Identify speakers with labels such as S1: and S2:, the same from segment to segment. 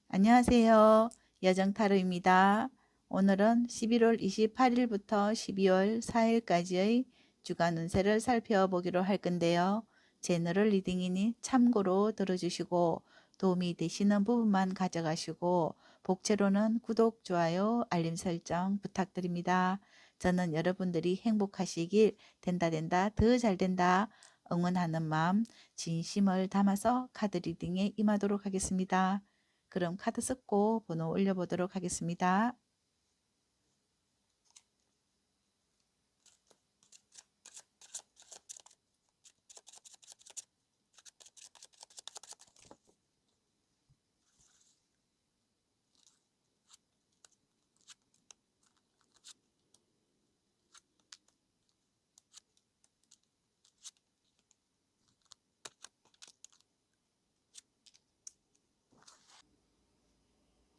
S1: 안녕하세요. 여정타로입니다. 오늘은 11월 28일부터 12월 4일까지의 주간 운세를 살펴보기로 할 건데요. 제너럴 리딩이니 참고로 들어주시고 도움이 되시는 부분만 가져가시고 복채로는 구독, 좋아요, 알림 설정 부탁드립니다. 저는 여러분들이 행복하시길 된다 더 잘된다 응원하는 마음 진심을 담아서 카드 리딩에 임하도록 하겠습니다. 그럼 카드 썼고 번호 올려보도록 하겠습니다.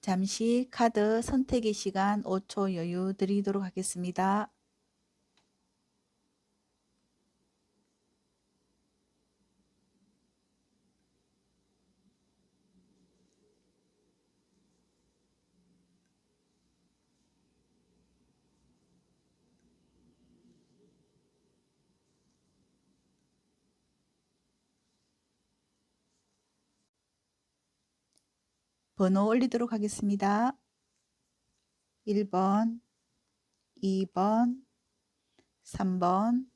S1: 잠시 카드 선택의 시간 5초 여유 드리도록 하겠습니다. 번호 올리도록 하겠습니다. 1번, 2번, 3번,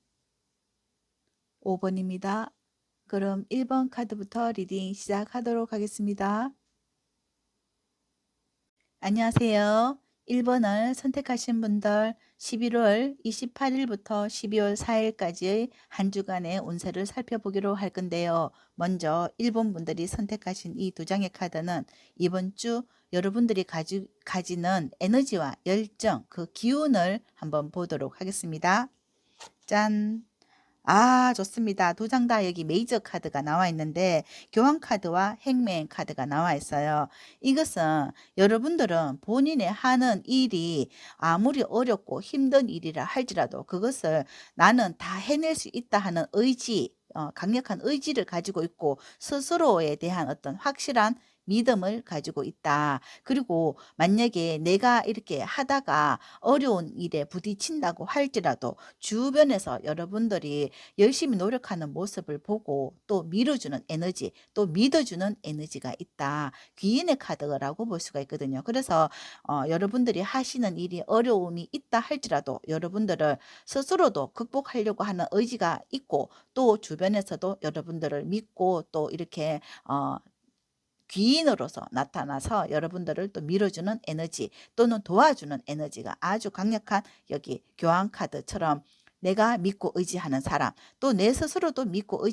S1: 5번입니다. 그럼 1번 카드부터 리딩 시작하도록 하겠습니다. 안녕하세요. 1번을 선택하신 분들 11월 28일부터 12월 4일까지의 한 주간의 운세를 살펴보기로 할 건데요. 먼저 1번 분들이 선택하신 이 두 장의 카드는 이번 주 여러분들이 가지는 에너지와 열정, 그 기운을 한번 보도록 하겠습니다. 짠! 좋습니다. 두 장 다 여기 메이저 카드가 나와 있는데 교환 카드와 행맨 카드가 나와 있어요. 이것은 여러분들은 본인의 하는 일이 아무리 어렵고 힘든 일이라 할지라도 그것을 나는 다 해낼 수 있다 하는 의지, 강력한 의지를 가지고 있고 스스로에 대한 어떤 확실한 믿음을 가지고 있다. 그리고 만약에 내가 이렇게 하다가 어려운 일에 부딪힌다고 할지라도 주변에서 여러분들이 열심히 노력하는 모습을 보고 또 밀어주는 에너지, 또 믿어주는 에너지가 있다. 귀인의 카드라고 볼 수가 있거든요. 그래서 여러분들이 하시는 일이 어려움이 있다 할지라도 여러분들을 스스로도 극복하려고 하는 의지가 있고 또 주변에서도 여러분들을 믿고 또 이렇게 귀인으로서 나타나서 여러분들을 또 밀어주는 에너지 또는 도와주는 에너지가 아주 강력한 여기 교환 카드처럼 내가 믿고 의지하는 사람 또 내 스스로도 믿고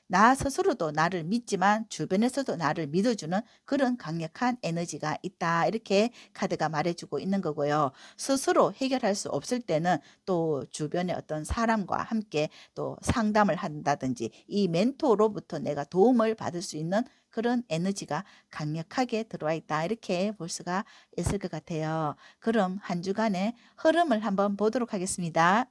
S1: 나 스스로도 나를 믿지만 주변에서도 나를 믿어주는 그런 강력한 에너지가 있다 이렇게 카드가 말해주고 있는 거고요. 스스로 해결할 수 없을 때는 또 주변의 어떤 사람과 함께 또 상담을 한다든지 이 멘토로부터 내가 도움을 받을 수 있는 그런 에너지가 강력하게 들어와 있다 이렇게 볼 수가 있을 것 같아요. 그럼 한 주간의 흐름을 한번 보도록 하겠습니다.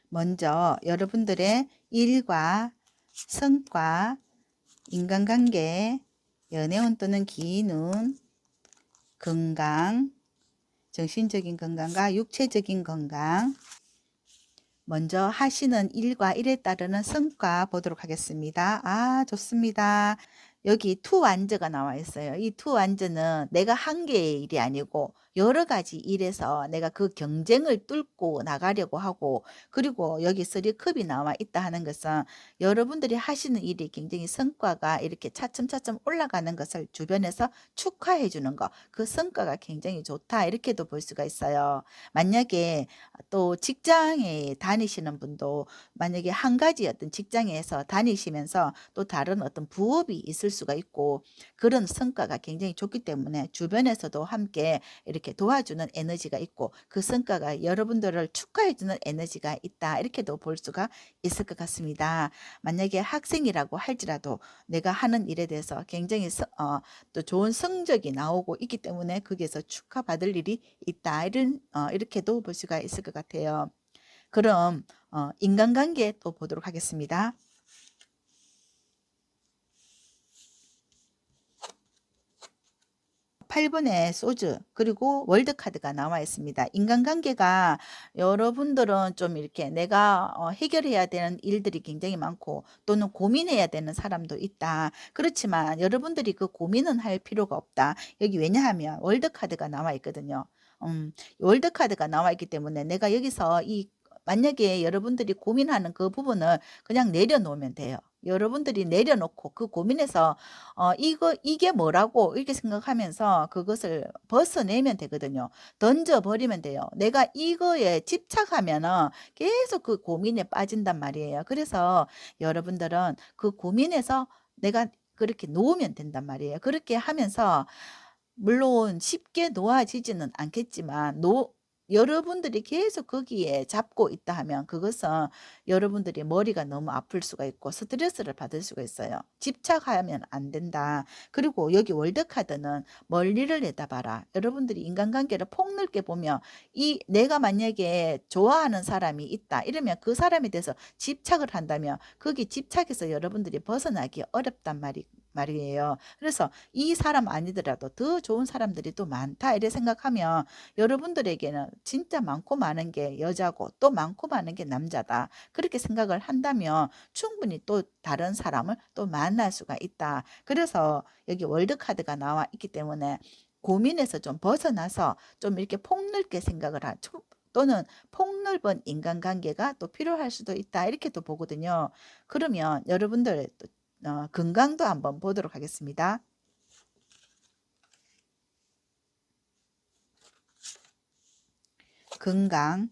S1: 먼저 여러분들의 일과 성과, 인간관계, 연애운 또는 기인운, 건강, 정신적인 건강과 육체적인 건강, 먼저 하시는 일과 일에 따르는 성과 보도록 하겠습니다. 좋습니다. 여기 투완저가 나와 있어요. 이 투완저는 내가 한 개의 일이 아니고 여러 가지 일에서 내가 그 경쟁을 뚫고 나가려고 하고 그리고 여기 쓰리컵이 나와 있다 하는 것은 여러분들이 하시는 일이 굉장히 성과가 이렇게 차츰차츰 올라가는 것을 주변에서 축하해 주는 거. 그 성과가 굉장히 좋다 이렇게도 볼 수가 있어요. 만약에 또 직장에 다니시는 분도 만약에 한 가지 어떤 직장에서 다니시면서 또 다른 어떤 부업이 있을 수가 있고 그런 성과가 굉장히 좋기 때문에 주변에서도 함께 이렇게 도와주는 에너지가 있고 그 성과가 여러분들을 축하해주는 에너지가 있다 이렇게도 볼 수가 있을 것 같습니다. 만약에 학생이라고 할지라도 내가 하는 일에 대해서 굉장히 또 좋은 성적이 나오고 있기 때문에 거기에서 축하받을 일이 있다 이렇게도 볼 수가 있을 것 같아요. 그럼 인간관계 또 보도록 하겠습니다. 8번의 소주 그리고 월드카드가 나와 있습니다. 인간관계가 여러분들은 좀 이렇게 내가 해결해야 되는 일들이 굉장히 많고 또는 고민해야 되는 사람도 있다. 그렇지만 여러분들이 그 고민은 할 필요가 없다. 여기 왜냐하면 월드카드가 나와 있거든요. 월드카드가 나와 있기 때문에 내가 여기서 만약에 여러분들이 고민하는 그 부분을 그냥 내려놓으면 돼요. 여러분들이 내려놓고 그 고민에서 이게 뭐라고 이렇게 생각하면서 그것을 벗어내면 되거든요. 던져버리면 돼요. 내가 이거에 집착하면은 계속 그 고민에 빠진단 말이에요. 그래서 여러분들은 그 고민에서 내가 그렇게 놓으면 된단 말이에요. 그렇게 하면서 물론 쉽게 놓아지지는 않겠지만 여러분들이 계속 거기에 잡고 있다 하면 그것은 여러분들이 머리가 너무 아플 수가 있고 스트레스를 받을 수가 있어요. 집착하면 안 된다. 그리고 여기 월드카드는 멀리를 내다봐라. 여러분들이 인간관계를 폭넓게 보면 내가 만약에 좋아하는 사람이 있다. 이러면 그 사람에 대해서 집착을 한다면 거기 집착해서 여러분들이 벗어나기 어렵단 말이에요. 그래서 이 사람 아니더라도 더 좋은 사람들이 또 많다 이래 생각하면 여러분들에게는 진짜 많고 많은 게 여자고 또 많고 많은 게 남자다. 그렇게 생각을 한다면 충분히 또 다른 사람을 또 만날 수가 있다. 그래서 여기 월드카드가 나와 있기 때문에 고민에서 좀 벗어나서 좀 이렇게 폭넓게 생각을 또는 폭넓은 인간관계가 또 필요할 수도 있다. 이렇게 또 보거든요. 그러면 여러분들의 또 건강도 한번 보도록 하겠습니다. 건강.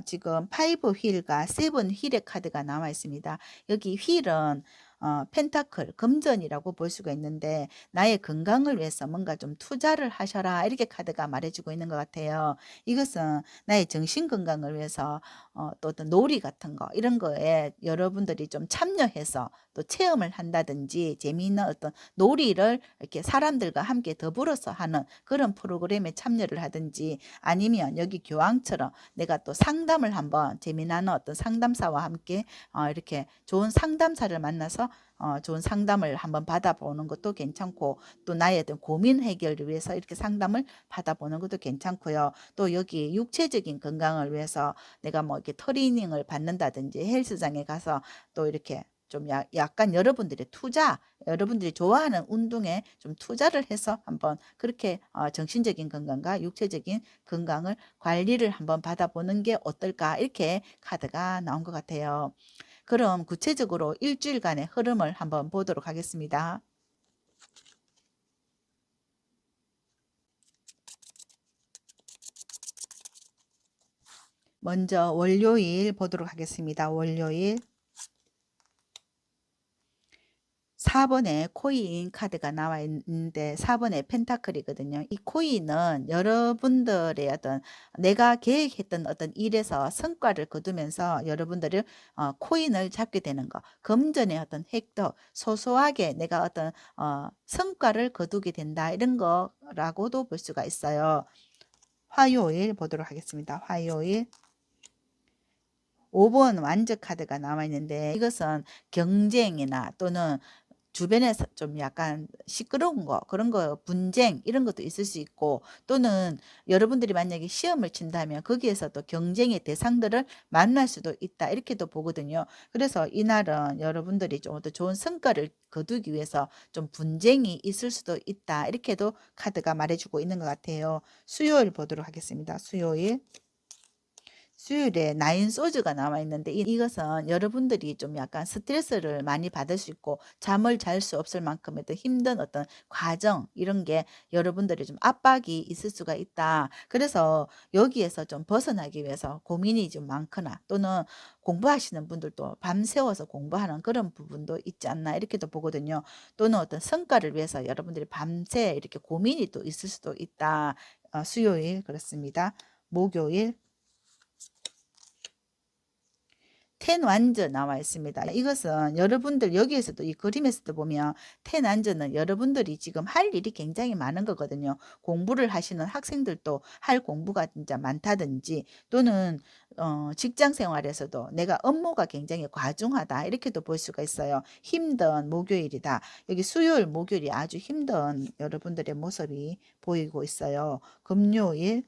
S1: 지금 5 휠과 7 휠의 카드가 나와 있습니다. 여기 휠은 펜타클, 금전이라고 볼 수가 있는데 나의 건강을 위해서 뭔가 좀 투자를 하셔라 이렇게 카드가 말해주고 있는 것 같아요. 이것은 나의 정신 건강을 위해서 또 어떤 놀이 같은 거 이런 거에 여러분들이 좀 참여해서 또 체험을 한다든지 재미있는 어떤 놀이를 이렇게 사람들과 함께 더불어서 하는 그런 프로그램에 참여를 하든지 아니면 여기 교황처럼 내가 또 상담을 한번 재미나는 어떤 상담사와 함께 이렇게 좋은 상담사를 만나서 좋은 상담을 한번 받아보는 것도 괜찮고 또 나의 어떤 고민 해결을 위해서 이렇게 상담을 받아보는 것도 괜찮고요. 또 여기 육체적인 건강을 위해서 내가 뭐 이렇게 트레이닝을 받는다든지 헬스장에 가서 또 이렇게 좀 약간 여러분들이 좋아하는 운동에 좀 투자를 해서 한번 그렇게 정신적인 건강과 육체적인 건강을 관리를 한번 받아보는 게 어떨까 이렇게 카드가 나온 것 같아요. 그럼 구체적으로 일주일간의 흐름을 한번 보도록 하겠습니다. 먼저 월요일 보도록 하겠습니다. 월요일 4번에 코인 카드가 나와 있는데 4번에 펜타클이거든요. 이 코인은 여러분들의 어떤 내가 계획했던 어떤 일에서 성과를 거두면서 여러분들이 코인을 잡게 되는 거. 금전의 어떤 획득, 소소하게 내가 어떤 성과를 거두게 된다. 이런 거라고도 볼 수가 있어요. 화요일 보도록 하겠습니다. 화요일 5번 완적 카드가 나와 있는데 이것은 경쟁이나 또는 주변에서 좀 약간 시끄러운 거 그런 거 분쟁 이런 것도 있을 수 있고 또는 여러분들이 만약에 시험을 친다면 거기에서 또 경쟁의 대상들을 만날 수도 있다 이렇게도 보거든요. 그래서 이날은 여러분들이 좀 더 좋은 성과를 거두기 위해서 좀 분쟁이 있을 수도 있다 이렇게도 카드가 말해주고 있는 것 같아요. 수요일 보도록 하겠습니다. 수요일에 나인 소주가 나와 있는데 이것은 여러분들이 좀 약간 스트레스를 많이 받을 수 있고 잠을 잘 수 없을 만큼의 또 힘든 어떤 과정 이런 게 여러분들이 좀 압박이 있을 수가 있다. 그래서 여기에서 좀 벗어나기 위해서 고민이 좀 많거나 또는 공부하시는 분들도 밤새워서 공부하는 그런 부분도 있지 않나 이렇게도 보거든요. 또는 어떤 성과를 위해서 여러분들이 밤새 이렇게 고민이 또 있을 수도 있다. 수요일 그렇습니다. 목요일 텐완저 나와 있습니다. 이것은 여러분들 여기에서도 이 그림에서도 보면 텐완저는 여러분들이 지금 할 일이 굉장히 많은 거거든요. 공부를 하시는 학생들도 할 공부가 진짜 많다든지 또는 직장 생활에서도 내가 업무가 굉장히 과중하다 이렇게도 볼 수가 있어요. 힘든 목요일이다. 여기 수요일 목요일이 아주 힘든 여러분들의 모습이 보이고 있어요. 금요일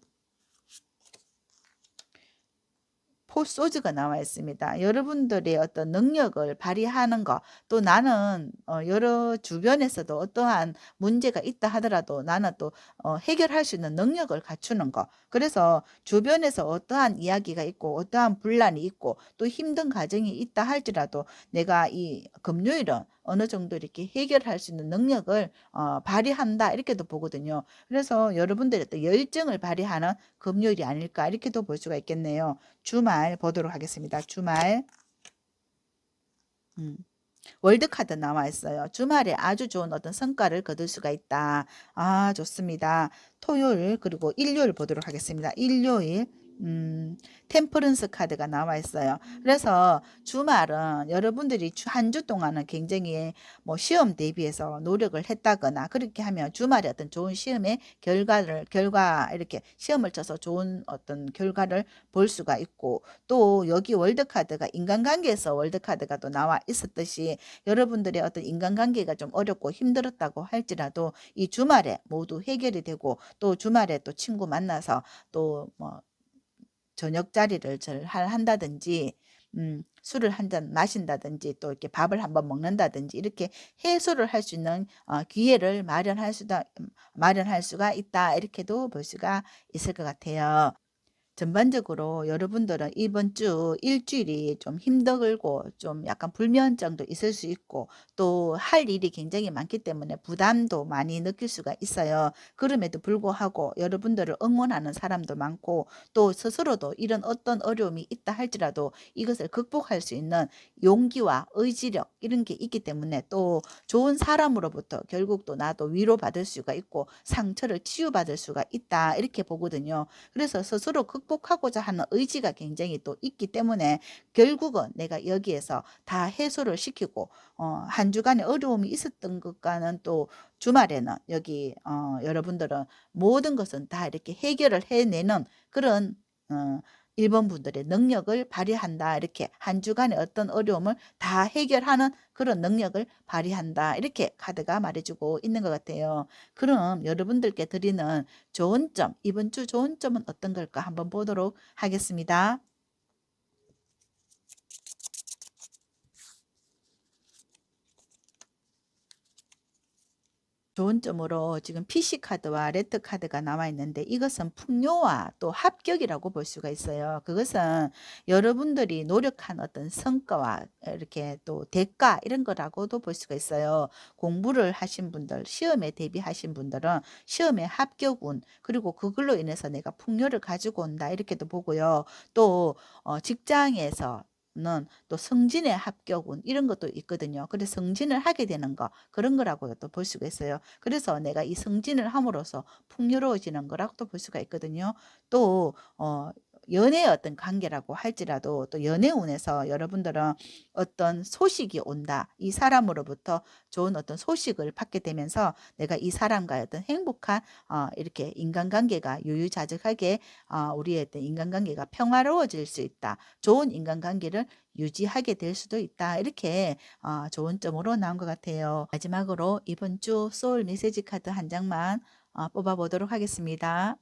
S1: 포소즈가 나와 있습니다. 여러분들의 어떤 능력을 발휘하는 것, 또 나는 여러 주변에서도 어떠한 문제가 있다 하더라도 나는 또 해결할 수 있는 능력을 갖추는 것. 그래서 주변에서 어떠한 이야기가 있고 어떠한 분란이 있고 또 힘든 가정이 있다 할지라도 내가 이 금요일은 어느 정도 이렇게 해결할 수 있는 능력을 발휘한다 이렇게도 보거든요. 그래서 여러분들의 또 열정을 발휘하는 금요일이 아닐까 이렇게도 볼 수가 있겠네요. 주말 보도록 하겠습니다. 주말 월드카드 나와 있어요. 주말에 아주 좋은 어떤 성과를 거둘 수가 있다. 아, 좋습니다. 토요일 그리고 일요일 보도록 하겠습니다. 일요일 템퍼런스 카드가 나와 있어요. 그래서 주말은 여러분들이 한 주 동안은 굉장히 뭐 시험 대비해서 노력을 했다거나 그렇게 하면 주말에 어떤 좋은 시험의 결과 이렇게 시험을 쳐서 좋은 어떤 결과를 볼 수가 있고 또 여기 월드카드가 인간관계에서 월드카드가 또 나와 있었듯이 여러분들의 어떤 인간관계가 좀 어렵고 힘들었다고 할지라도 이 주말에 모두 해결이 되고 또 주말에 또 친구 만나서 또 뭐 저녁 자리를 잘 한다든지 술을 한 잔 마신다든지 또 이렇게 밥을 한번 먹는다든지 이렇게 해소를 할 수 있는 기회를 마련할 수가 있다 이렇게도 볼 수가 있을 것 같아요. 전반적으로 여러분들은 이번 주 일주일이 좀 힘들고 좀 약간 불면증도 있을 수 있고 또 할 일이 굉장히 많기 때문에 부담도 많이 느낄 수가 있어요. 그럼에도 불구하고 여러분들을 응원하는 사람도 많고 또 스스로도 이런 어떤 어려움이 있다 할지라도 이것을 극복할 수 있는 용기와 의지력 이런 게 있기 때문에 또 좋은 사람으로부터 결국 또 나도 위로받을 수가 있고 상처를 치유받을 수가 있다 이렇게 보거든요. 그래서 스스로 극복하고자 하는 의지가 굉장히 또 있기 때문에 결국은 내가 여기에서 다 해소를 시키고 한 주간의 어려움이 있었던 것과는 또 주말에는 여기 여러분들은 모든 것은 다 이렇게 해결을 해내는 그런 일본 분들의 능력을 발휘한다. 이렇게 한 주간의 어떤 어려움을 다 해결하는 그런 능력을 발휘한다. 이렇게 카드가 말해주고 있는 것 같아요. 그럼 여러분들께 드리는 좋은 점, 이번 주 좋은 점은 어떤 걸까 한번 보도록 하겠습니다. 좋은 점으로 지금 PC카드와 레드카드가 나와 있는데 이것은 풍요와 또 합격이라고 볼 수가 있어요. 그것은 여러분들이 노력한 어떤 성과와 이렇게 또 대가 이런 거라고도 볼 수가 있어요. 공부를 하신 분들, 시험에 대비하신 분들은 시험의 합격운 그리고 그걸로 인해서 내가 풍요를 가지고 온다 이렇게도 보고요. 또 직장에서 또 승진의 합격운 이런 것도 있거든요. 그래서 승진을 하게 되는 거 그런 거라고 또 볼 수가 있어요. 그래서 내가 이 승진을 함으로써 풍요로워지는 거라고도 볼 수가 있거든요. 또 연애의 어떤 관계라고 할지라도 또 연애운에서 여러분들은 어떤 소식이 온다. 이 사람으로부터 좋은 어떤 소식을 받게 되면서 내가 이 사람과의 어떤 행복한 이렇게 인간관계가 유유자적하게 우리의 어떤 인간관계가 평화로워질 수 있다. 좋은 인간관계를 유지하게 될 수도 있다. 이렇게 좋은 점으로 나온 것 같아요. 마지막으로 이번 주 소울 메시지 카드 한 장만 뽑아보도록 하겠습니다.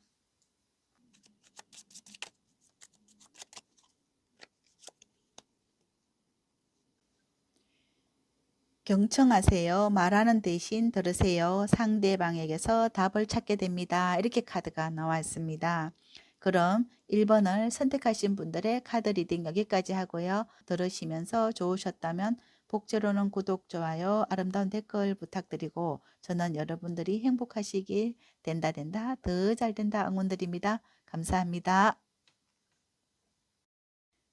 S1: 경청하세요. 말하는 대신 들으세요. 상대방에게서 답을 찾게 됩니다. 이렇게 카드가 나와 있습니다. 그럼 1번을 선택하신 분들의 카드 리딩 여기까지 하고요. 들으시면서 좋으셨다면 복제로는 구독, 좋아요, 아름다운 댓글 부탁드리고 저는 여러분들이 행복하시길 된다 더 잘 된다 응원드립니다. 감사합니다.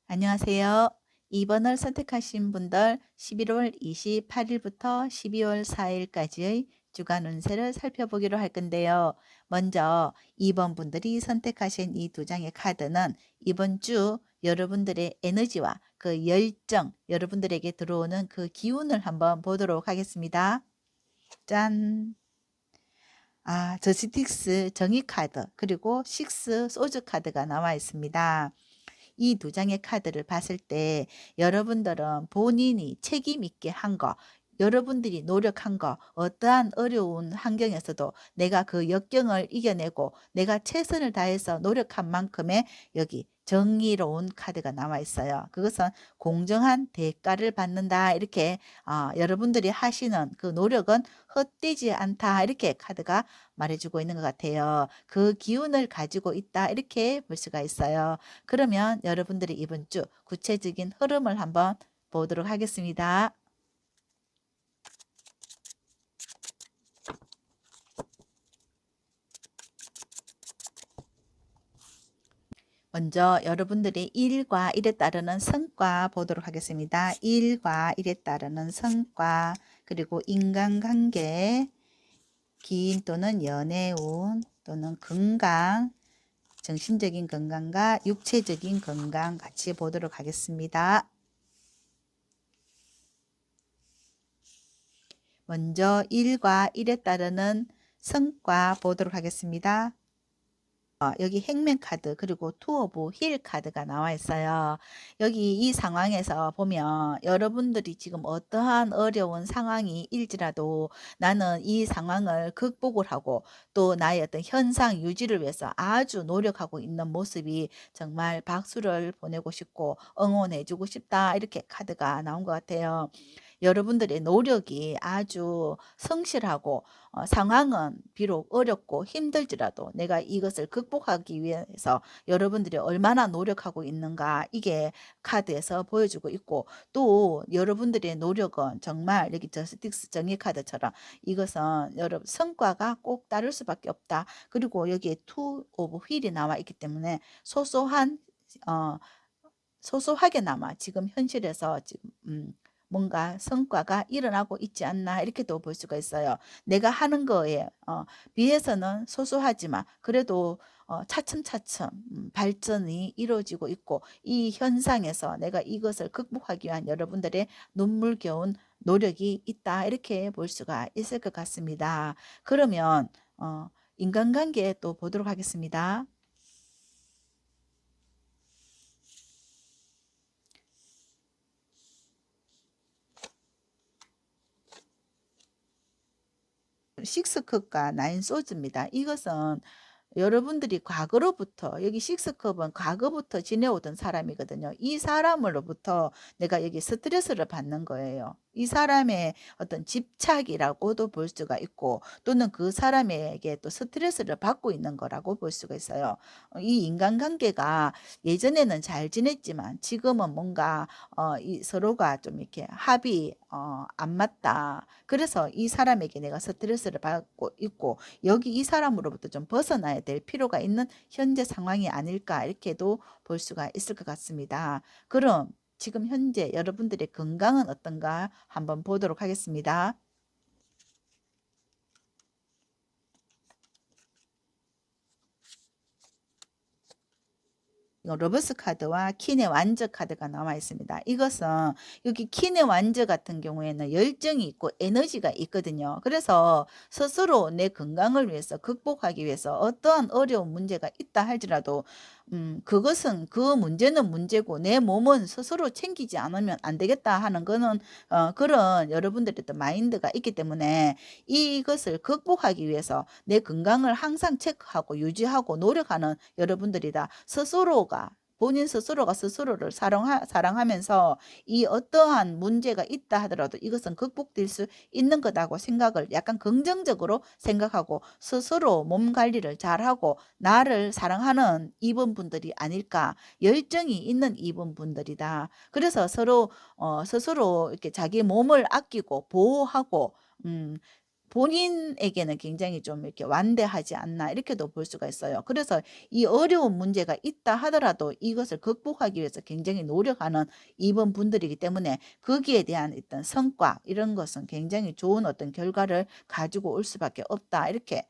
S1: 안녕하세요. 2번을 선택하신 분들 11월 28일부터 12월 4일까지의 주간 운세를 살펴보기로 할 건데요. 먼저 2번 분들이 선택하신 이 두 장의 카드는 이번 주 여러분들의 에너지와 그 열정, 여러분들에게 들어오는 그 기운을 한번 보도록 하겠습니다. 짠! 저스틱스 정의 카드 그리고 식스 소주 카드가 나와 있습니다. 이 두 장의 카드를 봤을 때 여러분들은 본인이 책임 있게 한 거, 여러분들이 노력한 거, 어떠한 어려운 환경에서도 내가 그 역경을 이겨내고 내가 최선을 다해서 노력한 만큼의 여기 정의로운 카드가 나와 있어요. 그것은 공정한 대가를 받는다. 이렇게 여러분들이 하시는 그 노력은 헛되지 않다. 이렇게 카드가 말해주고 있는 것 같아요. 그 기운을 가지고 있다. 이렇게 볼 수가 있어요. 그러면 여러분들이 이번 주 구체적인 흐름을 한번 보도록 하겠습니다. 먼저 여러분들의 일과 일에 따르는 성과 보도록 하겠습니다. 일과 일에 따르는 성과, 그리고 인간관계, 기인 또는 연애운 또는 건강, 정신적인 건강과 육체적인 건강 같이 보도록 하겠습니다. 먼저 일과 일에 따르는 성과 보도록 하겠습니다. 여기 행맨 카드 그리고 투 오브 힐 카드가 나와 있어요. 여기 이 상황에서 보면 여러분들이 지금 어떠한 어려운 상황이 일지라도 나는 이 상황을 극복을 하고 또 나의 어떤 현상 유지를 위해서 아주 노력하고 있는 모습이 정말 박수를 보내고 싶고 응원해 주고 싶다. 이렇게 카드가 나온 것 같아요. 여러분들의 노력이 아주 성실하고 상황은 비록 어렵고 힘들지라도 내가 이것을 극복하기 위해서 여러분들이 얼마나 노력하고 있는가, 이게 카드에서 보여주고 있고, 또 여러분들의 노력은 정말 여기 저스틱스 정의 카드처럼 이것은 여러분 성과가 꼭 따를 수밖에 없다. 그리고 여기에 투 오브 휠이 나와 있기 때문에 어, 소소하게나마 지금 현실에서 지금 뭔가 성과가 일어나고 있지 않나, 이렇게도 볼 수가 있어요. 내가 하는 거에 비해서는 소소하지만 그래도 차츰차츰 발전이 이루어지고 있고, 이 현상에서 내가 이것을 극복하기 위한 여러분들의 눈물겨운 노력이 있다. 이렇게 볼 수가 있을 것 같습니다. 그러면 인간관계 또 보도록 하겠습니다. 식스컵과 나인 소즈입니다. 이것은 여러분들이 과거로부터, 여기 식스컵은 과거부터 지내오던 사람이거든요. 이 사람으로부터 내가 여기 스트레스를 받는 거예요. 이 사람의 어떤 집착이라고도 볼 수가 있고, 또는 그 사람에게 또 스트레스를 받고 있는 거라고 볼 수가 있어요. 이 인간관계가 예전에는 잘 지냈지만 지금은 뭔가 이 서로가 좀 이렇게 합이 안 맞다. 그래서 이 사람에게 내가 스트레스를 받고 있고, 여기 이 사람으로부터 좀 벗어나야 될 필요가 있는 현재 상황이 아닐까, 이렇게도 볼 수가 있을 것 같습니다. 그럼 지금 현재 여러분들의 건강은 어떤가 한번 보도록 하겠습니다. 로버스 카드와 킨의 완저 카드가 나와 있습니다. 이것은 여기 킨의 완저 같은 경우에는 열정이 있고 에너지가 있거든요. 그래서 스스로 내 건강을 위해서 극복하기 위해서 어떠한 어려운 문제가 있다 할지라도 그것은 그 문제는 문제고 내 몸은 스스로 챙기지 않으면 안 되겠다 하는 거는 그런 여러분들의 또 마인드가 있기 때문에 이것을 극복하기 위해서 내 건강을 항상 체크하고 유지하고 노력하는 여러분들이다. 본인 스스로가 스스로를 사랑하면서 이 어떠한 문제가 있다 하더라도 이것은 극복될 수 있는 거다고 생각을 약간 긍정적으로 생각하고 스스로 몸 관리를 잘하고 나를 사랑하는 이분들이 아닐까, 열정이 있는 이분들이다. 그래서 스스로 이렇게 자기 몸을 아끼고 보호하고 본인에게는 굉장히 좀 이렇게 완대하지 않나, 이렇게도 볼 수가 있어요. 그래서 이 어려운 문제가 있다 하더라도 이것을 극복하기 위해서 굉장히 노력하는 이분들이기 때문에 거기에 대한 어떤 성과, 이런 것은 굉장히 좋은 어떤 결과를 가지고 올 수밖에 없다. 이렇게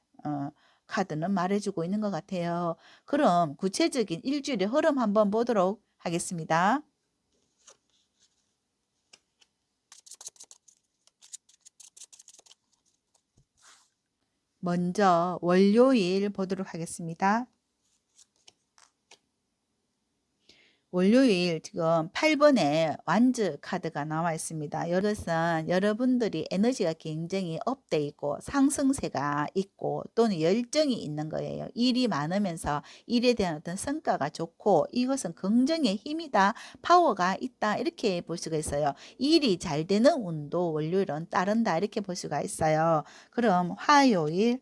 S1: 카드는 말해주고 있는 것 같아요. 그럼 구체적인 일주일의 흐름 한번 보도록 하겠습니다. 먼저 월요일 보도록 하겠습니다. 월요일 지금 8번에 완즈 카드가 나와 있습니다. 이것은 여러분들이 에너지가 굉장히 업돼 있고 상승세가 있고 또는 열정이 있는 거예요. 일이 많으면서 일에 대한 어떤 성과가 좋고 이것은 긍정의 힘이다, 파워가 있다 이렇게 볼 수가 있어요. 일이 잘 되는 운도 월요일은 따른다 이렇게 볼 수가 있어요. 그럼 화요일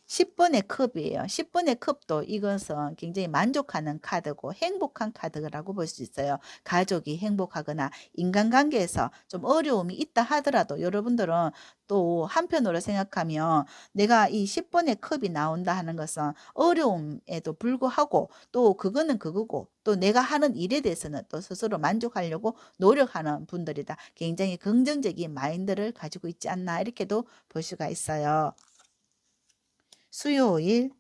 S1: 10번의 컵이에요. 10번의 컵도 이것은 굉장히 만족하는 카드고 행복한 카드라고 볼 수 있어요. 가족이 행복하거나 인간관계에서 좀 어려움이 있다 하더라도 여러분들은 또 한편으로 생각하면 내가 이 10번의 컵이 나온다 하는 것은 어려움에도 불구하고 또 그거는 그거고 또 내가 하는 일에 대해서는 또 스스로 만족하려고 노력하는 분들이다. 굉장히 긍정적인 마인드를 가지고 있지 않나 이렇게도 볼 수가 있어요. 수요일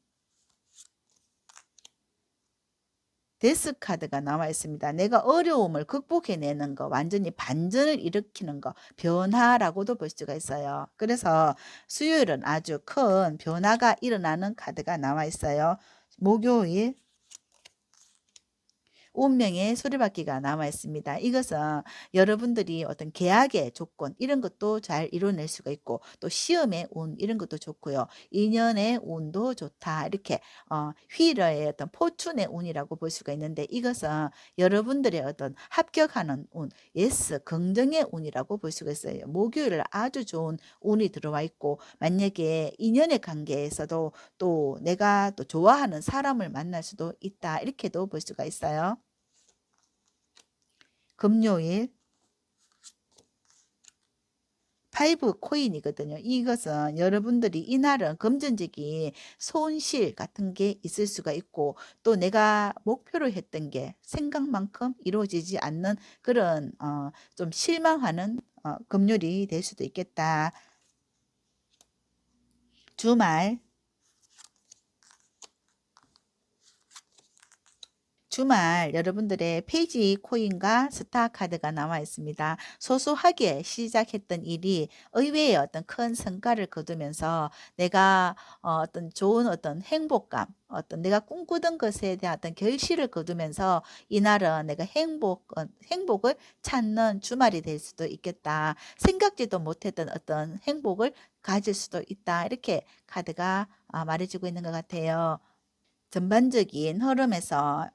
S1: 데스 카드가 나와 있습니다. 내가 어려움을 극복해내는 거, 완전히 반전을 일으키는 거, 변화라고도 볼 수가 있어요. 그래서 수요일은 아주 큰 변화가 일어나는 카드가 나와 있어요. 목요일 운명의 수레바퀴가 남아 있습니다. 이것은 여러분들이 어떤 계약의 조건 이런 것도 잘 이뤄낼 수가 있고 또 시험의 운 이런 것도 좋고요. 인연의 운도 좋다. 이렇게 휘러의 어떤 포춘의 운이라고 볼 수가 있는데 이것은 여러분들의 어떤 합격하는 운, 예스 긍정의 운이라고 볼 수가 있어요. 목요일 아주 좋은 운이 들어와 있고 만약에 인연의 관계에서도 또 내가 또 좋아하는 사람을 만날 수도 있다. 이렇게도 볼 수가 있어요. 금요일 5 코인이거든요. 이것은 여러분들이 이날은 금전적인 손실 같은 게 있을 수가 있고 또 내가 목표로 했던 게 생각만큼 이루어지지 않는 그런 좀 실망하는 금요일이 될 수도 있겠다. 주말 여러분들의 페이지 코인과 스타 카드가 나와 있습니다. 소소하게 시작했던 일이 의외의 어떤 큰 성과를 거두면서 내가 어떤 좋은 어떤 행복감, 어떤 내가 꿈꾸던 것에 대한 어떤 결실을 거두면서 이날은 내가 행복을 찾는 주말이 될 수도 있겠다. 생각지도 못했던 어떤 행복을 가질 수도 있다. 이렇게 카드가 말해주고 있는 것 같아요. 전반적인 흐름에서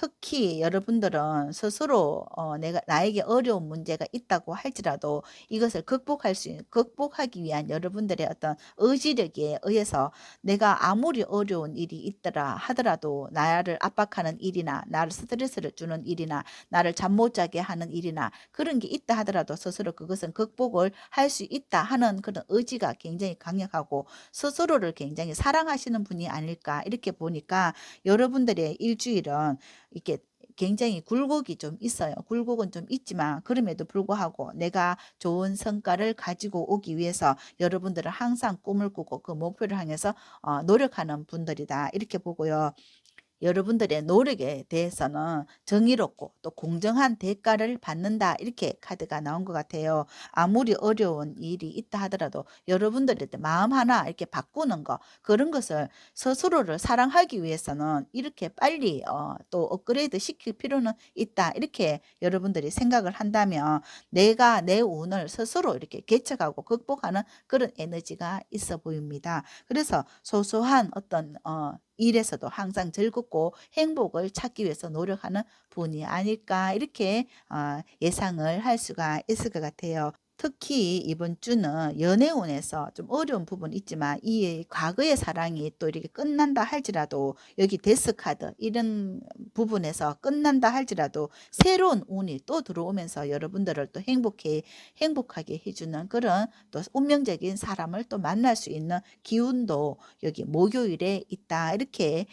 S1: 특히 여러분들은 스스로 나에게 어려운 문제가 있다고 할지라도 이것을 극복하기 위한 여러분들의 어떤 의지력에 의해서 내가 아무리 어려운 일이 있더라 하더라도 나를 압박하는 일이나 나를 스트레스를 주는 일이나 나를 잠 못 자게 하는 일이나 그런 게 있다 하더라도 스스로 그것은 극복을 할 수 있다 하는 그런 의지가 굉장히 강력하고 스스로를 굉장히 사랑하시는 분이 아닐까 이렇게 보니까 여러분들의 일주일은 이렇게 굉장히 굴곡이 좀 있어요. 굴곡은 좀 있지만 그럼에도 불구하고 내가 좋은 성과를 가지고 오기 위해서 여러분들은 항상 꿈을 꾸고 그 목표를 향해서 노력하는 분들이다. 이렇게 보고요. 여러분들의 노력에 대해서는 정의롭고 또 공정한 대가를 받는다. 이렇게 카드가 나온 것 같아요. 아무리 어려운 일이 있다 하더라도 여러분들의 마음 하나 이렇게 바꾸는 거 그런 것을 스스로를 사랑하기 위해서는 이렇게 빨리 또 업그레이드 시킬 필요는 있다. 이렇게 여러분들이 생각을 한다면 내가 내 운을 스스로 이렇게 개척하고 극복하는 그런 에너지가 있어 보입니다. 그래서 소소한 어떤 일에서도 항상 즐겁고 행복을 찾기 위해서 노력하는 분이 아닐까 이렇게 예상을 할 수가 있을 것 같아요. 특히 이번 주는 연애운에서 좀 어려운 부분이 있지만 이 과거의 사랑이 또 이렇게 끝난다 할지라도 여기 데스 카드 이런 부분에서 끝난다 할지라도 새로운 운이 또 들어오면서 여러분들을 또 행복하게 해주는 그런 또 운명적인 사람을 또 만날 수 있는 기운도 여기 목요일에 있다 이렇게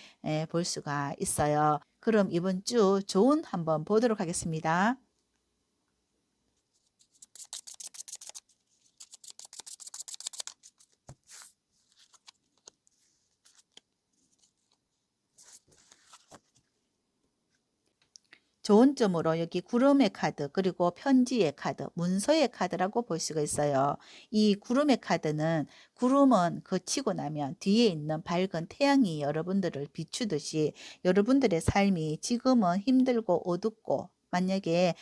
S1: 볼 수가 있어요. 그럼 이번 주 좋은 한번 보도록 하겠습니다. 좋은 점으로 여기 구름의 카드 그리고 편지의 카드, 문서의 카드라고 볼 수가 있어요. 이 구름의 카드는 구름은 그치고 나면 뒤에 있는 밝은 태양이 여러분들을 비추듯이 여러분들의 삶이 지금은 힘들고 어둡고 만약에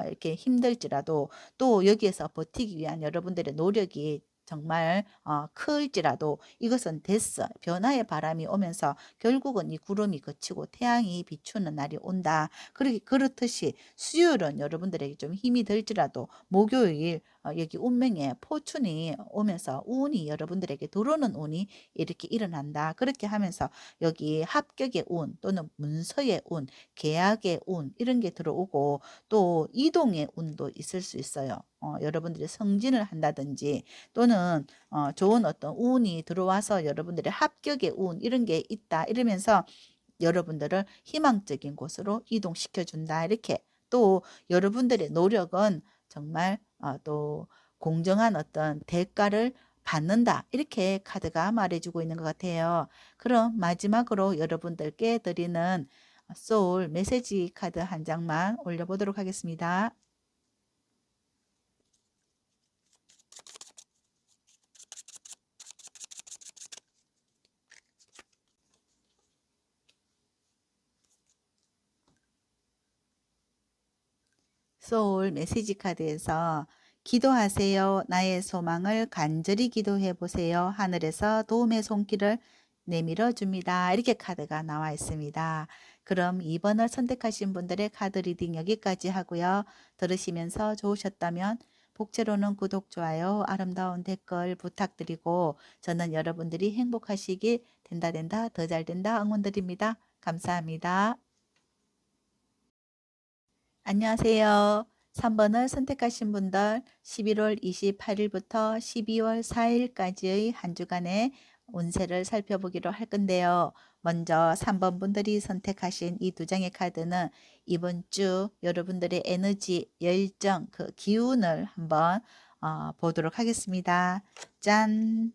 S1: 이렇게 힘들지라도 또 여기에서 버티기 위한 여러분들의 노력이 정말 클지라도 이것은 됐어. 변화의 바람이 오면서 결국은 이 구름이 그치고 태양이 비추는 날이 온다. 그렇듯이 수요일은 여러분들에게 좀 힘이 들지라도 목요일 여기 운명의 포춘이 오면서 운이 여러분들에게 들어오는 운이 이렇게 일어난다. 그렇게 하면서 여기 합격의 운 또는 문서의 운, 계약의 운 이런 게 들어오고 또 이동의 운도 있을 수 있어요. 여러분들이 승진을 한다든지 또는 좋은 어떤 운이 들어와서 여러분들의 합격의 운 이런 게 있다 이러면서 여러분들을 희망적인 곳으로 이동시켜 준다. 이렇게 또 여러분들의 노력은 정말 또 공정한 어떤 대가를 받는다. 이렇게 카드가 말해주고 있는 것 같아요. 그럼 마지막으로 여러분들께 드리는 소울 메시지 카드 한 장만 올려보도록 하겠습니다. 소울 메시지 카드에서 기도하세요. 나의 소망을 간절히 기도해 보세요. 하늘에서 도움의 손길을 내밀어 줍니다. 이렇게 카드가 나와 있습니다. 그럼 2번을 선택하신 분들의 카드 리딩 여기까지 하고요. 들으시면서 좋으셨다면 복제로는 구독, 좋아요, 아름다운 댓글 부탁드리고 저는 여러분들이 행복하시길 된다 더 잘 된다 응원드립니다. 감사합니다. 안녕하세요. 3번을 선택하신 분들 11월 28일부터 12월 4일까지의 한 주간의 운세를 살펴보기로 할 건데요. 먼저 3번 분들이 선택하신 이 두 장의 카드는 이번 주 여러분들의 에너지, 열정, 그 기운을 한번 보도록 하겠습니다. 짠!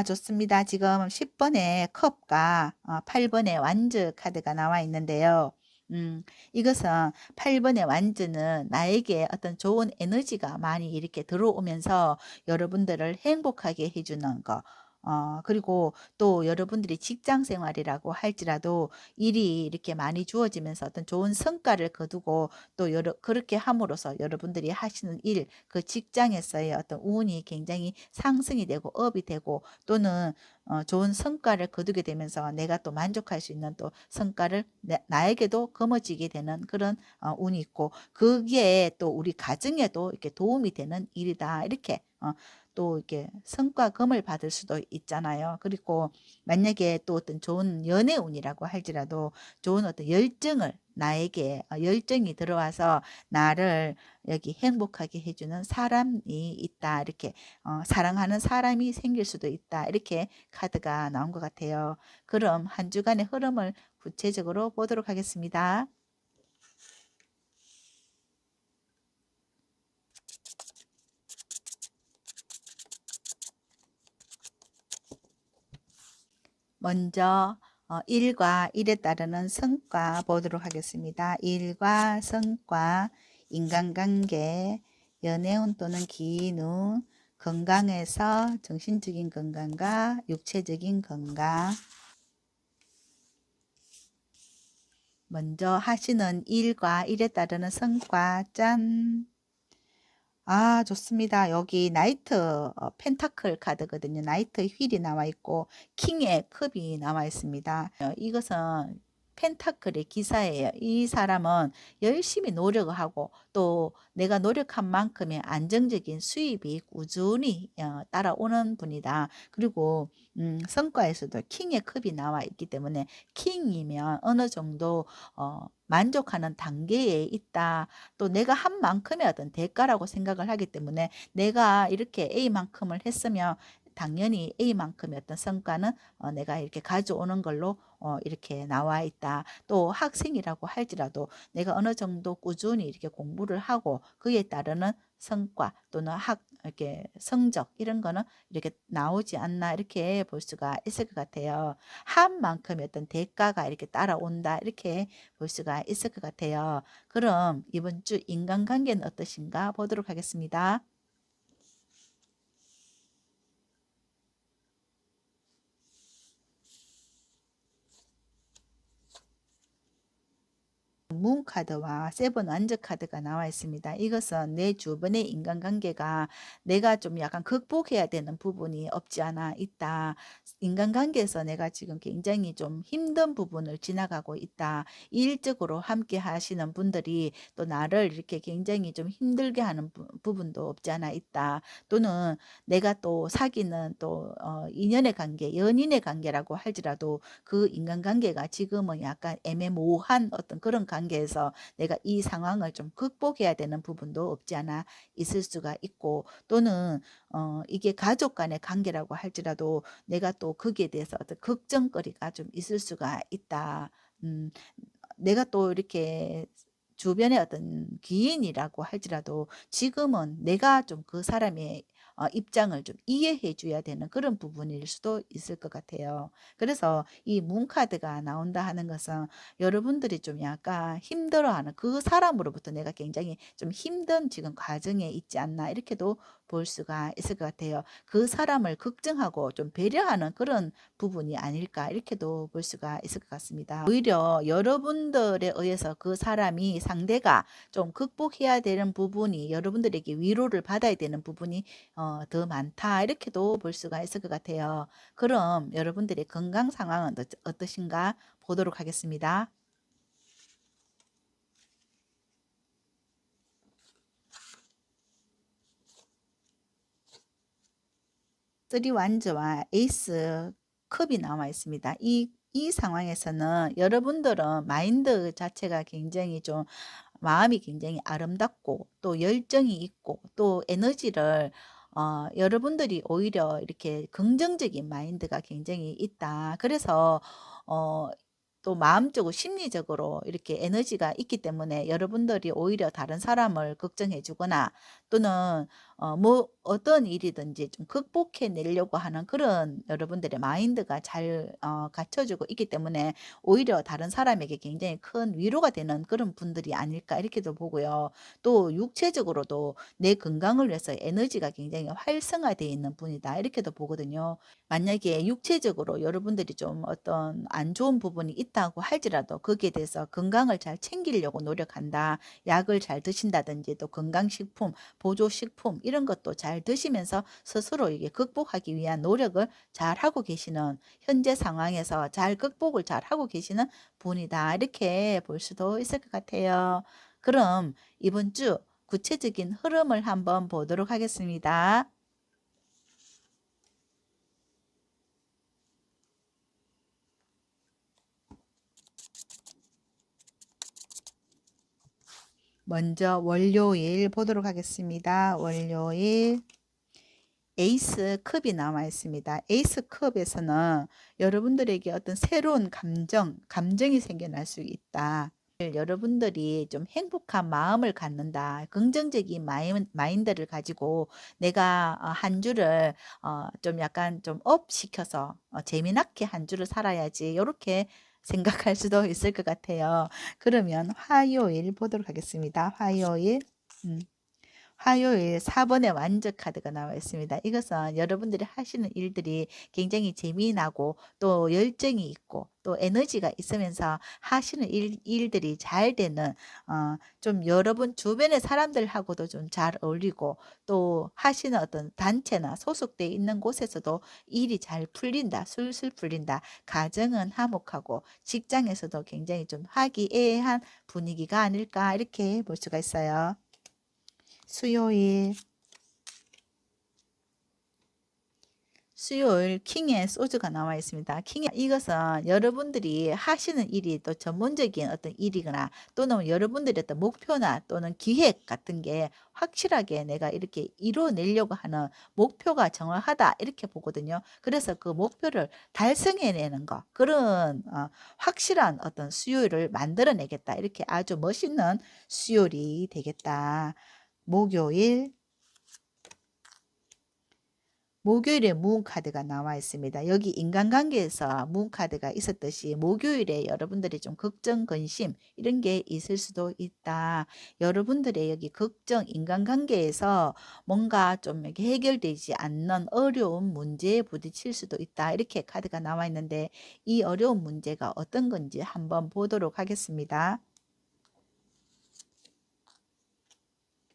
S1: 좋습니다. 지금 10번의 컵과 8번의 완즈 카드가 나와 있는데요. 이것은 8번의 완즈는 나에게 어떤 좋은 에너지가 많이 이렇게 들어오면서 여러분들을 행복하게 해주는 거. 그리고 또 여러분들이 직장 생활이라고 할지라도 일이 이렇게 많이 주어지면서 어떤 좋은 성과를 거두고 또 그렇게 함으로써 여러분들이 하시는 일, 그 직장에서의 어떤 운이 굉장히 상승이 되고 업이 되고 또는 좋은 성과를 거두게 되면서 내가 또 만족할 수 있는 또 성과를 나에게도 거머쥐게 되는 그런 운이 있고 그게 또 우리 가정에도 이렇게 도움이 되는 일이다. 이렇게 또 이렇게 성과금을 받을 수도 있잖아요. 그리고 만약에 또 어떤 좋은 연애 운이라고 할지라도 좋은 어떤 열정을 나에게 열정이 들어와서 나를 여기 행복하게 해주는 사람이 있다. 이렇게 사랑하는 사람이 생길 수도 있다. 이렇게 카드가 나온 것 같아요. 그럼 한 주간의 흐름을 구체적으로 보도록 하겠습니다. 먼저 일과 일에 따르는 성과 보도록 하겠습니다. 일과 성과, 인간관계, 연애운 또는 기운, 건강에서 정신적인 건강과 육체적인 건강. 먼저 하시는 일과 일에 따르는 성과. 짠! 좋습니다. 여기 나이트 펜타클 카드거든요. 나이트 휠이 나와 있고 킹의 컵이 나와 있습니다. 이것은 펜타클의 기사예요. 이 사람은 열심히 노력을 하고 또 내가 노력한 만큼의 안정적인 수입이 꾸준히 따라오는 분이다. 그리고 성과에서도 킹의 컵이 나와 있기 때문에 킹이면 어느 정도 만족하는 단계에 있다. 또 내가 한 만큼의 어떤 대가라고 생각을 하기 때문에 내가 이렇게 A만큼을 했으면 당연히 A만큼의 어떤 성과는 내가 이렇게 가져오는 걸로 이렇게 나와 있다. 또 학생이라고 할지라도 내가 어느 정도 꾸준히 이렇게 공부를 하고 그에 따르는 성과 또는 이렇게 성적 이런 거는 이렇게 나오지 않나 이렇게 볼 수가 있을 것 같아요. 한 만큼의 어떤 대가가 이렇게 따라온다 이렇게 볼 수가 있을 것 같아요. 그럼 이번 주 인간관계는 어떠신가 보도록 하겠습니다. 문 카드와 세븐 완전 카드가 나와 있습니다. 이것은 내 주변의 인간관계가 내가 좀 약간 극복해야 되는 부분이 없지 않아 있다. 인간관계에서 내가 지금 굉장히 좀 힘든 부분을 지나가고 있다. 일적으로 함께 하시는 분들이 또 나를 이렇게 굉장히 좀 힘들게 하는 부분도 없지 않아 있다. 또는 내가 또 사귀는 또 인연의 관계, 연인의 관계라고 할지라도 그 인간관계가 지금은 약간 애매모호한 어떤 그런 관계에서 내가 이 상황을 좀 극복해야 되는 부분도 없지 않아 있을 수가 있고 또는 이게 가족 간의 관계라고 할지라도 내가 또 거기에 대해서 어떤 걱정거리가 좀 있을 수가 있다. 음, 내가 또 이렇게 주변의 어떤 기인이라고 할지라도 지금은 내가 좀 그 사람의 입장을 좀 이해해 줘야 되는 그런 부분일 수도 있을 것 같아요. 그래서 이 문카드가 나온다 하는 것은 여러분들이 좀 약간 힘들어하는 그 사람으로부터 내가 굉장히 좀 힘든 지금 과정에 있지 않나 이렇게도 볼 수가 있을 것 같아요. 그 사람을 걱정하고 좀 배려하는 그런 부분이 아닐까 이렇게도 볼 수가 있을 것 같습니다. 오히려 여러분들에 의해서 그 사람이 상대가 좀 극복해야 되는 부분이 여러분들에게 위로를 받아야 되는 부분이 더 많다 이렇게도 볼 수가 있을 것 같아요. 그럼 여러분들의 건강 상황은 어떠신가 보도록 하겠습니다. 3 완즈와 에이스 컵이 나와 있습니다. 이 상황에서는 여러분들은 마인드 자체가 굉장히 좀 마음이 굉장히 아름답고 또 열정이 있고 또 에너지를 여러분들이 오히려 이렇게 긍정적인 마인드가 굉장히 있다. 그래서 어, 또 마음적으로 심리적으로 이렇게 에너지가 있기 때문에 여러분들이 오히려 다른 사람을 걱정해 주거나 또는 뭐 어떤 일이든지 좀 극복해 내려고 하는 그런 여러분들의 마인드가 잘 갖춰지고 있기 때문에 오히려 다른 사람에게 굉장히 큰 위로가 되는 그런 분들이 아닐까 이렇게도 보고요. 또 육체적으로도 내 건강을 위해서 에너지가 굉장히 활성화되어 있는 분이다 이렇게도 보거든요. 만약에 육체적으로 여러분들이 좀 어떤 안 좋은 부분이 있다고 할지라도 거기에 대해서 건강을 잘 챙기려고 노력한다. 약을 잘 드신다든지 또 건강식품, 보조식품 이런 것도 잘 드시면서 스스로 이게 극복하기 위한 노력을 잘 하고 계시는 현재 상황에서 잘 극복을 잘 하고 계시는 분이다. 이렇게 볼 수도 있을 것 같아요. 그럼 이번 주 구체적인 흐름을 한번 보도록 하겠습니다. 먼저 월요일 보도록 하겠습니다. 월요일 에이스 컵이 나와 있습니다. 에이스 컵에서는 여러분들에게 어떤 새로운 감정이 생겨날 수 있다. 여러분들이 좀 행복한 마음을 갖는다. 긍정적인 마인드를 가지고 내가 한 주를 좀 약간 좀 업 시켜서 재미나게 한 주를 살아야지. 이렇게 생각할 수도 있을 것 같아요. 그러면 화요일 보도록 하겠습니다. 화요일. 음. 화요일 4번의 완전 카드가 나와 있습니다. 이것은 여러분들이 하시는 일들이 굉장히 재미나고 또 열정이 있고 또 에너지가 있으면서 하시는 일들이 잘 되는 좀 여러분 주변의 사람들하고도 좀 잘 어울리고 또 하시는 어떤 단체나 소속돼 있는 곳에서도 일이 잘 풀린다. 술술 풀린다. 가정은 화목하고 직장에서도 굉장히 좀 화기애애한 분위기가 아닐까 이렇게 볼 수가 있어요. 수요일 킹의 소주가 나와 있습니다. 이것은 여러분들이 하시는 일이 또 전문적인 어떤 일이거나 또는 여러분들의 어떤 목표나 또는 기획 같은 게 확실하게 내가 이렇게 이뤄내려고 하는 목표가 정확하다 이렇게 보거든요. 그래서 그 목표를 달성해내는 거 그런 확실한 어떤 수요일을 만들어내겠다 이렇게 아주 멋있는 수요일이 되겠다. 목요일 목요일에 문 카드가 나와 있습니다. 여기 인간관계에서 문 카드가 있었듯이 목요일에 여러분들이 좀 걱정, 근심 이런 게 있을 수도 있다. 여러분들의 여기 걱정, 인간관계에서 뭔가 좀 이렇게 해결되지 않는 어려운 문제에 부딪힐 수도 있다. 이렇게 카드가 나와 있는데 이 어려운 문제가 어떤 건지 한번 보도록 하겠습니다.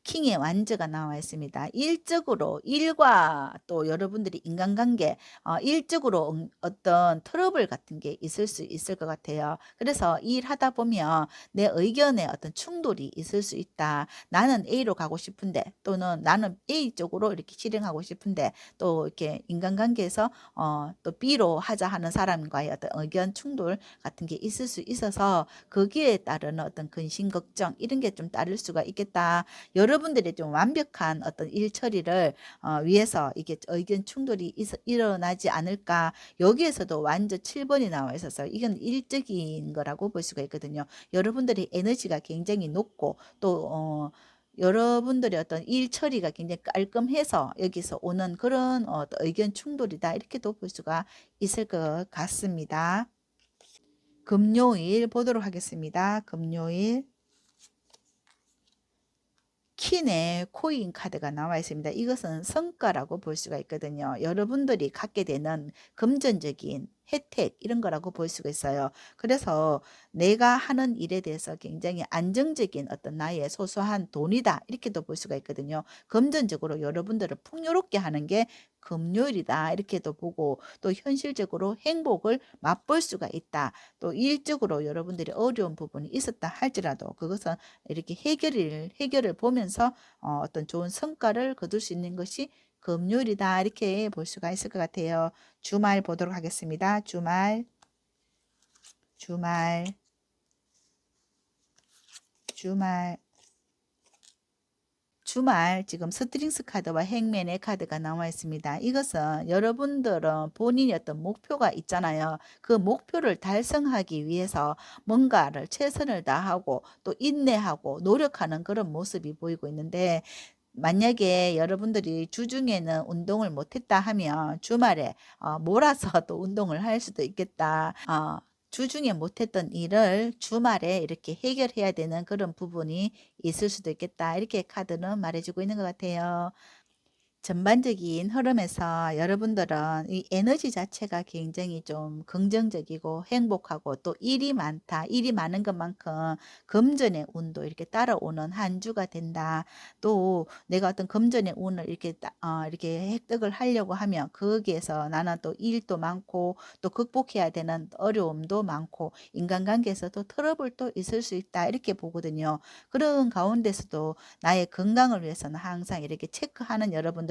S1: 킹의 완저가 나와 있습니다. 일적으로 일과 또 여러분들이 인간관계 일적으로 어떤 트러블 같은 게 있을 수 있을 것 같아요. 그래서 일하다 보면 내 의견에 어떤 충돌이 있을 수 있다. 나는 A로 가고 싶은데 또는 나는 A 쪽으로 이렇게 실행하고 싶은데 또 이렇게 인간관계에서 또 B로 하자 하는 사람과의 어떤 의견 충돌 같은 게 있을 수 있어서 거기에 따르는 어떤 근심 걱정 이런 게 좀 따를 수가 있겠다. 여러분들이 좀 완벽한 어떤 일 처리를 위해서 이게 의견 충돌이 일어나지 않을까. 여기에서도 완전 7번이 나와 있어서 이건 일적인 거라고 볼 수가 있거든요. 여러분들이 에너지가 굉장히 높고 또 여러분들의 어떤 일 처리가 굉장히 깔끔해서 여기서 오는 그런 의견 충돌이다. 이렇게도 볼 수가 있을 것 같습니다. 금요일 보도록 하겠습니다. 금요일. 킨의 코인 카드가 나와 있습니다. 이것은 성과라고 볼 수가 있거든요. 여러분들이 갖게 되는 금전적인 혜택 이런 거라고 볼 수가 있어요. 그래서 내가 하는 일에 대해서 굉장히 안정적인 어떤 나의 소소한 돈이다 이렇게도 볼 수가 있거든요. 금전적으로 여러분들을 풍요롭게 하는 게 금요일이다 이렇게도 보고 또 현실적으로 행복을 맛볼 수가 있다. 또 일적으로 여러분들이 어려운 부분이 있었다 할지라도 그것은 이렇게 해결을 보면서 어떤 좋은 성과를 거둘 수 있는 것이 금요일이다 이렇게 볼 수가 있을 것 같아요. 주말 보도록 하겠습니다. 주말 지금 스트링스 카드와 행맨의 카드가 나와 있습니다. 이것은 여러분들은 본인의 어떤 목표가 있잖아요. 그 목표를 달성하기 위해서 뭔가를 최선을 다하고 또 인내하고 노력하는 그런 모습이 보이고 있는데 만약에 여러분들이 주중에는 운동을 못했다 하면 주말에 몰아서 또 운동을 할 수도 있겠다. 주중에 못했던 일을 주말에 이렇게 해결해야 되는 그런 부분이 있을 수도 있겠다. 이렇게 카드는 말해주고 있는 것 같아요. 전반적인 흐름에서 여러분들은 이 에너지 자체가 굉장히 좀 긍정적이고 행복하고 또 일이 많다. 일이 많은 것만큼 금전의 운도 이렇게 따라오는 한 주가 된다. 또 내가 어떤 금전의 운을 이렇게 획득을 하려고 하면 거기에서 나는 또 일도 많고 또 극복해야 되는 어려움도 많고 인간관계에서도 트러블도 있을 수 있다. 이렇게 보거든요. 그런 가운데서도 나의 건강을 위해서는 항상 이렇게 체크하는 여러분들이고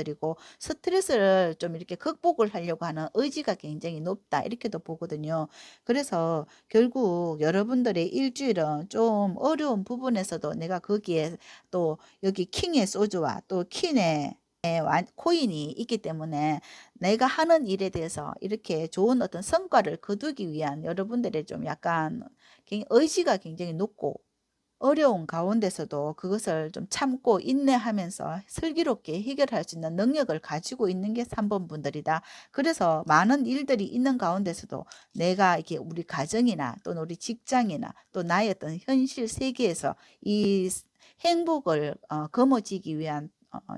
S1: 스트레스를 좀 이렇게 극복을 하려고 하는 의지가 굉장히 높다 이렇게도 보거든요. 그래서 결국 여러분들의 일주일은 좀 어려운 부분에서도 내가 거기에 또 여기 킹의 소주와 또 퀸의 코인이 있기 때문에 내가 하는 일에 대해서 이렇게 좋은 어떤 성과를 거두기 위한 여러분들의 좀 약간 의지가 굉장히 높고 어려운 가운데서도 그것을 좀 참고 인내하면서 슬기롭게 해결할 수 있는 능력을 가지고 있는 게 3번 분들이다. 그래서 많은 일들이 있는 가운데서도 내가 이렇게 우리 가정이나 또는 우리 직장이나 또 나의 어떤 현실 세계에서 이 행복을 거머쥐기 위한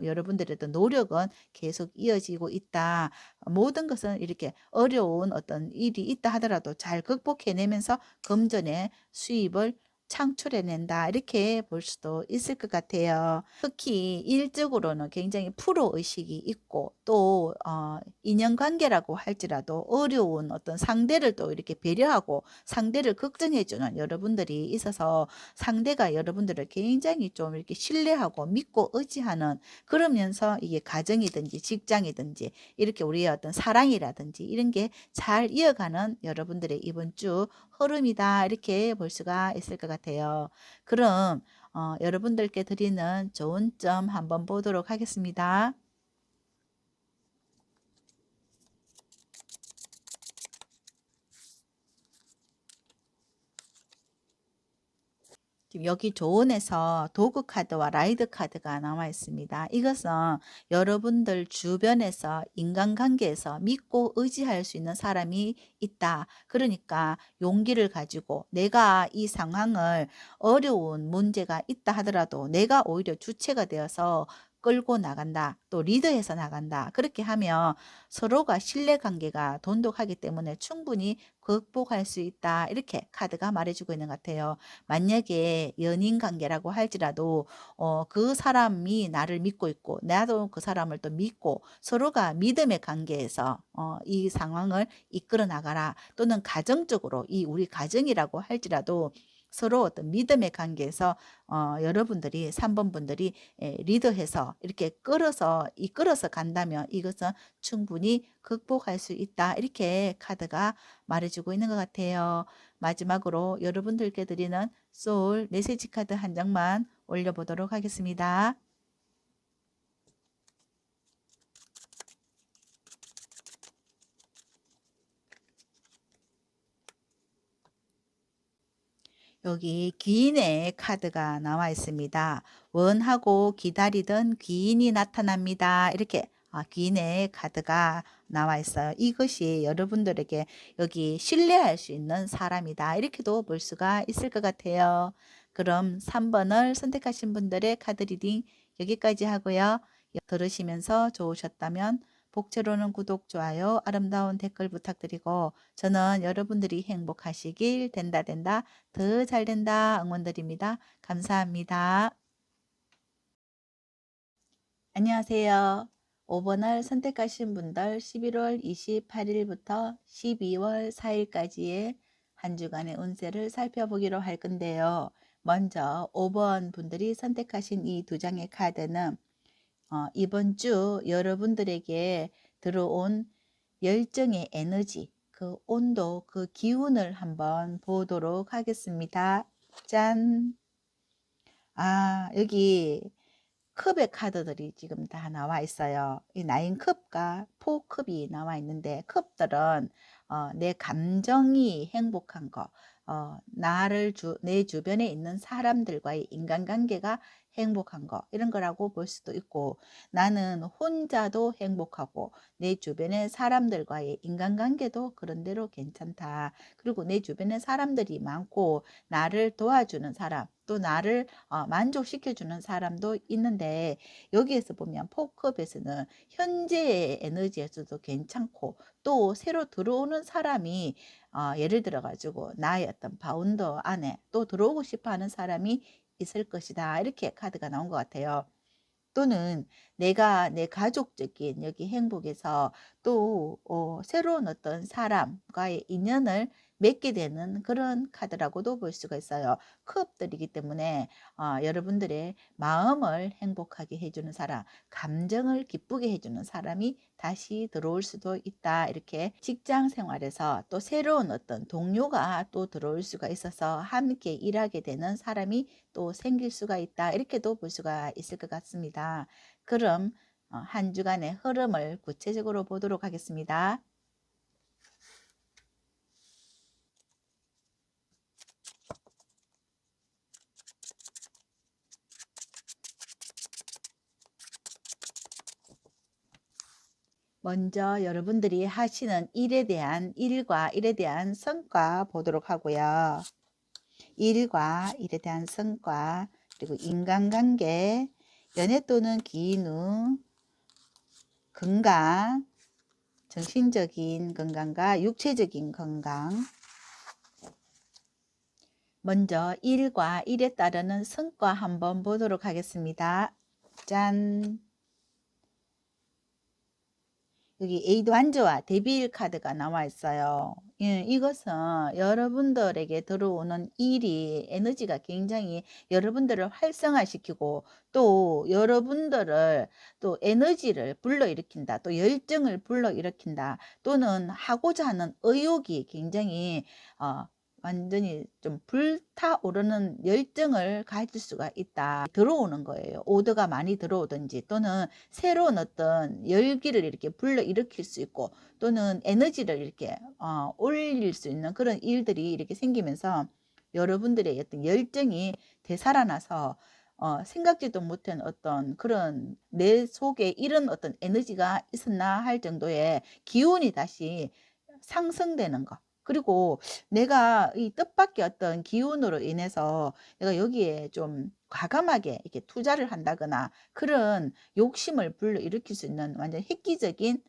S1: 여러분들의 어떤 노력은 계속 이어지고 있다. 모든 것은 이렇게 어려운 어떤 일이 있다 하더라도 잘 극복해내면서 금전의 수입을 창출해낸다 이렇게 볼 수도 있을 것 같아요. 특히 일적으로는 굉장히 프로 의식이 있고 또 인연관계라고 할지라도 어려운 어떤 상대를 또 이렇게 배려하고 상대를 걱정해주는 여러분들이 있어서 상대가 여러분들을 굉장히 좀 이렇게 신뢰하고 믿고 의지하는 그러면서 이게 가정이든지 직장이든지 이렇게 우리의 어떤 사랑이라든지 이런 게 잘 이어가는 여러분들의 이번 주 흐름이다 이렇게 볼 수가 있을 것 같아요. 그럼 여러분들께 드리는 좋은 점 한번 보도록 하겠습니다. 지금 여기 조언에서 도구 카드와 라이드 카드가 나와 있습니다. 이것은 여러분들 주변에서 인간관계에서 믿고 의지할 수 있는 사람이 있다. 그러니까 용기를 가지고 내가 이 상황을 어려운 문제가 있다 하더라도 내가 오히려 주체가 되어서 끌고 나간다. 또 리드해서 나간다. 그렇게 하면 서로가 신뢰관계가 돈독하기 때문에 충분히 극복할 수 있다. 이렇게 카드가 말해주고 있는 것 같아요. 만약에 연인 관계라고 할지라도 그 사람이 나를 믿고 있고 나도 그 사람을 또 믿고 서로가 믿음의 관계에서 이 상황을 이끌어 나가라. 또는 가정적으로 이 우리 가정이라고 할지라도 서로 어떤 믿음의 관계에서 여러분들이 3번 분들이 리더해서 이렇게 끌어서 이끌어서 간다면 이것은 충분히 극복할 수 있다. 이렇게 카드가 말해주고 있는 것 같아요. 마지막으로 여러분들께 드리는 소울 메시지 카드 한 장만 올려보도록 하겠습니다. 여기 귀인의 카드가 나와 있습니다. 원하고 기다리던 귀인이 나타납니다. 이렇게 귀인의 카드가 나와 있어요. 이것이 여러분들에게 여기 신뢰할 수 있는 사람이다. 이렇게도 볼 수가 있을 것 같아요. 그럼 3번을 선택하신 분들의 카드 리딩 여기까지 하고요. 들으시면서 좋으셨다면 복채로는 구독, 좋아요, 아름다운 댓글 부탁드리고 저는 여러분들이 행복하시길 된다 더 잘 된다 응원드립니다. 감사합니다. 안녕하세요. 5번을 선택하신 분들 11월 28일부터 12월 4일까지의 한 주간의 운세를 살펴보기로 할 건데요. 먼저 5번 분들이 선택하신 이 두 장의 카드는 이번 주 여러분들에게 들어온 열정의 에너지, 그 온도, 그 기운을 한번 보도록 하겠습니다. 짠! 여기 컵의 카드들이 지금 다 나와 있어요. 이 9컵과 4컵이 나와 있는데 컵들은 내 감정이 행복한 거, 내 주변에 있는 사람들과의 인간관계가 행복한 거 이런 거라고 볼 수도 있고 나는 혼자도 행복하고 내 주변의 사람들과의 인간관계도 그런대로 괜찮다. 그리고 내 주변에 사람들이 많고 나를 도와주는 사람 또 나를 만족시켜주는 사람도 있는데 여기에서 보면 포컵에서는 현재의 에너지에서도 괜찮고 또 새로 들어오는 사람이 예를 들어 가지고 나의 어떤 바운더 안에 또 들어오고 싶어 하는 사람이 있을 것이다. 이렇게 카드가 나온 것 같아요. 또는 내가 내 가족적인 여기 행복에서 또 새로운 어떤 사람과의 인연을 맺게 되는 그런 카드라고도 볼 수가 있어요. 컵들이기 때문에 여러분들의 마음을 행복하게 해주는 사람, 감정을 기쁘게 해주는 사람이 다시 들어올 수도 있다. 이렇게 직장 생활에서 또 새로운 어떤 동료가 또 들어올 수가 있어서 함께 일하게 되는 사람이 또 생길 수가 있다. 이렇게도 볼 수가 있을 것 같습니다. 그럼 한 주간의 흐름을 구체적으로 보도록 하겠습니다. 먼저 여러분들이 하시는 일과 일에 대한 성과 보도록 하고요. 일과 일에 대한 성과, 그리고 인간관계, 연애 또는 기인후, 건강, 정신적인 건강과 육체적인 건강. 먼저 일과 일에 따르는 성과 한번 보도록 하겠습니다. 짠! 여기 에이드 완저와 데빌 카드가 나와 있어요. 이것은 여러분들에게 들어오는 일이 에너지가 굉장히 여러분들을 활성화시키고 또 여러분들을 또 에너지를 불러일으킨다. 또 열정을 불러일으킨다. 또는 하고자 하는 의욕이 굉장히 완전히 좀 불타오르는 열정을 가질 수가 있다. 들어오는 거예요. 오더가 많이 들어오든지 또는 새로운 어떤 열기를 이렇게 불러일으킬 수 있고 또는 에너지를 이렇게 올릴 수 있는 그런 일들이 이렇게 생기면서 여러분들의 어떤 열정이 되살아나서 생각지도 못한 어떤 그런 내 속에 이런 어떤 에너지가 있었나 할 정도의 기운이 다시 상승되는 거. 그리고 내가 이 뜻밖의 어떤 기운으로 인해서 내가 여기에 좀 과감하게 이렇게 투자를 한다거나 그런 욕심을 불러일으킬 수 있는 완전 획기적인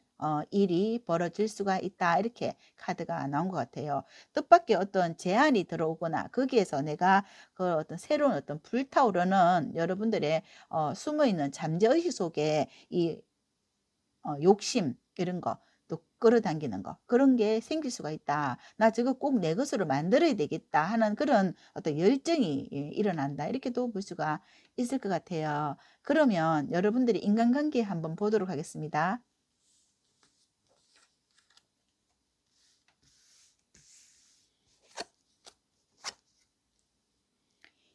S1: 일이 벌어질 수가 있다. 이렇게 카드가 나온 것 같아요. 뜻밖의 어떤 제안이 들어오거나 거기에서 내가 그 어떤 새로운 어떤 불타오르는 여러분들의 숨어 있는 잠재의식 속에 이 욕심 이런 거 또 끌어당기는 거 그런 게 생길 수가 있다. '나 저거 꼭 내 것으로 만들어야 되겠다.' 하는 그런 어떤 열정이 일어난다. 이렇게도 볼 수가 있을 것 같아요. 그러면 여러분들이 인간관계 한번 보도록 하겠습니다.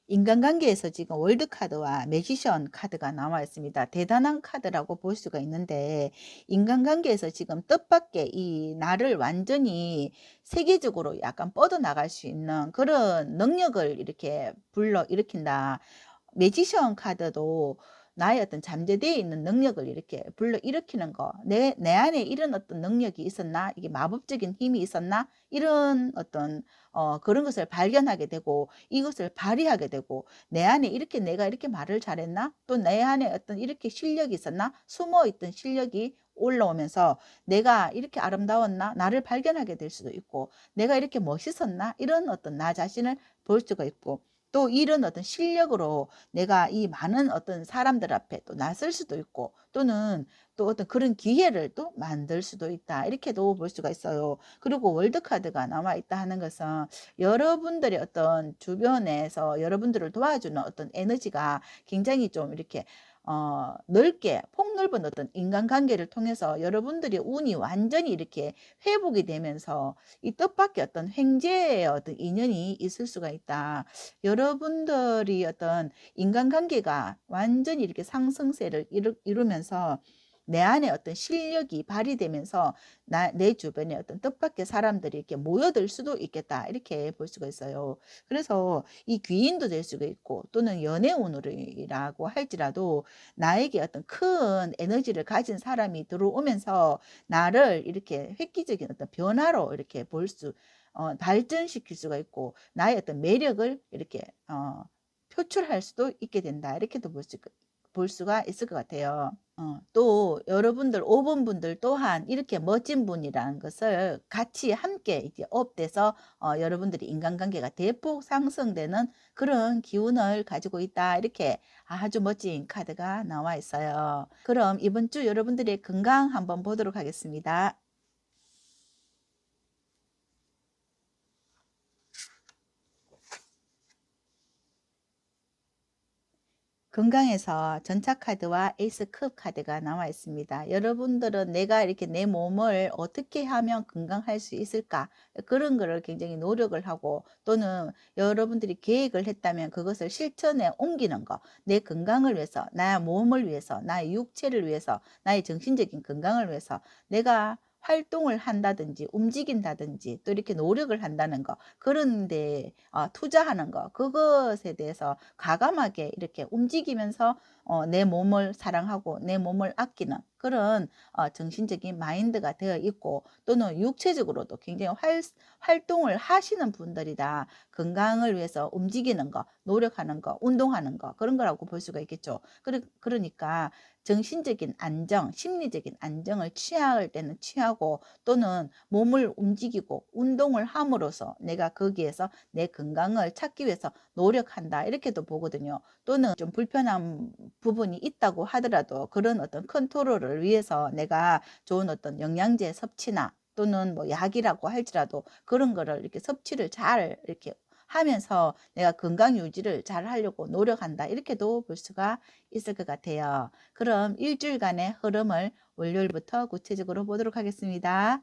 S1: 인간관계에서 지금 월드카드와 매지션 카드가 나와 있습니다. 대단한 카드라고 볼 수가 있는데 인간관계에서 지금 뜻밖의 이 나를 완전히 세계적으로 약간 뻗어나갈 수 있는 그런 능력을 이렇게 불러일으킨다. 매지션 카드도 나의 어떤 잠재되어 있는 능력을 이렇게 불러일으키는 거. 내 안에 이런 어떤 능력이 있었나? 이게 마법적인 힘이 있었나? 이런 어떤 그런 것을 발견하게 되고 이것을 발휘하게 되고 내 안에 이렇게 내가 이렇게 말을 잘했나? 또 내 안에 어떤 이렇게 실력이 있었나? 숨어 있던 실력이 올라오면서 내가 이렇게 아름다웠나? 나를 발견하게 될 수도 있고 내가 이렇게 멋있었나? 이런 어떤 나 자신을 볼 수가 있고 또 이런 어떤 실력으로 내가 이 많은 어떤 사람들 앞에 또 나설 수도 있고 또는 또 어떤 그런 기회를 또 만들 수도 있다. 이렇게도 볼 수가 있어요. 그리고 월드카드가 나와 있다 하는 것은 여러분들의 어떤 주변에서 여러분들을 도와주는 어떤 에너지가 굉장히 좀 이렇게 넓게 폭넓은 어떤 인간관계를 통해서 여러분들의 운이 완전히 이렇게 회복이 되면서 이 뜻밖의 어떤 횡재의 어떤 인연이 있을 수가 있다. 여러분들이 어떤 인간관계가 완전히 이렇게 상승세를 이루면서 내 안에 어떤 실력이 발휘되면서 내 주변에 어떤 뜻밖의 사람들이 이렇게 모여들 수도 있겠다. 이렇게 볼 수가 있어요. 그래서 이 귀인도 될 수가 있고 또는 연애운이라고 할지라도 나에게 어떤 큰 에너지를 가진 사람이 들어오면서 나를 이렇게 획기적인 어떤 변화로 이렇게 발전시킬 수가 있고 나의 어떤 매력을 이렇게 표출할 수도 있게 된다. 이렇게도 볼 수가 있을 것 같아요. 또 여러분들 5번 분들 또한 이렇게 멋진 분이라는 것을 같이 함께 이제 업돼서 여러분들이 인간관계가 대폭 상승되는 그런 기운을 가지고 있다. 이렇게 아주 멋진 카드가 나와 있어요. 그럼 이번 주 여러분들의 건강 한번 보도록 하겠습니다. 건강에서 전차카드와 에이스컵 카드가 나와 있습니다. 여러분들은 내가 이렇게 내 몸을 어떻게 하면 건강할 수 있을까? 그런 거를 굉장히 노력을 하고 또는 여러분들이 계획을 했다면 그것을 실천에 옮기는 거. 내 건강을 위해서, 나의 몸을 위해서, 나의 육체를 위해서, 나의 정신적인 건강을 위해서 내가 활동을 한다든지 움직인다든지 또 이렇게 노력을 한다는 거 그런데 투자하는 거 그것에 대해서 과감하게 이렇게 움직이면서 내 몸을 사랑하고 내 몸을 아끼는 그런 정신적인 마인드가 되어 있고 또는 육체적으로도 굉장히 활동을 하시는 분들이다. 건강을 위해서 움직이는 거, 노력하는 거, 운동하는 거 그런 거라고 볼 수가 있겠죠. 그러니까 정신적인 안정, 심리적인 안정을 취할 때는 취하고 또는 몸을 움직이고 운동을 함으로써 내가 거기에서 내 건강을 찾기 위해서 노력한다. 이렇게도 보거든요. 또는 좀 불편한 부분이 있다고 하더라도 그런 어떤 컨트롤을 위해서 내가 좋은 어떤 영양제 섭취나 또는 뭐 약이라고 할지라도 그런 거를 이렇게 섭취를 잘 이렇게 하면서 내가 건강 유지를 잘 하려고 노력한다. 이렇게도 볼 수가 있을 것 같아요. 그럼 일주일간의 흐름을 월요일부터 구체적으로 보도록 하겠습니다.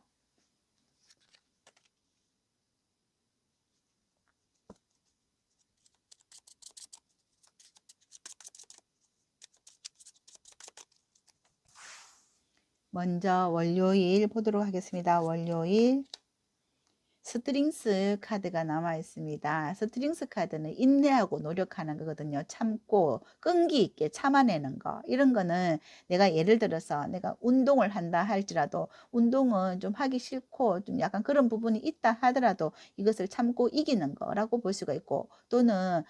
S1: 먼저 월요일 보도록 하겠습니다. 월요일 스트링스 카드가 남아 있습니다. 스트링스 카드는 인내하고 노력하는 거거든요. 참고 끈기 있게 참아내는 거. 이런 거는 내가 예를 들어서 내가 운동을 한다 할지라도 운동은 좀 하기 싫고 좀 약간 그런 부분이 있다 하더라도 이것을 참고 이기는 거라고 볼 수가 있고, 또는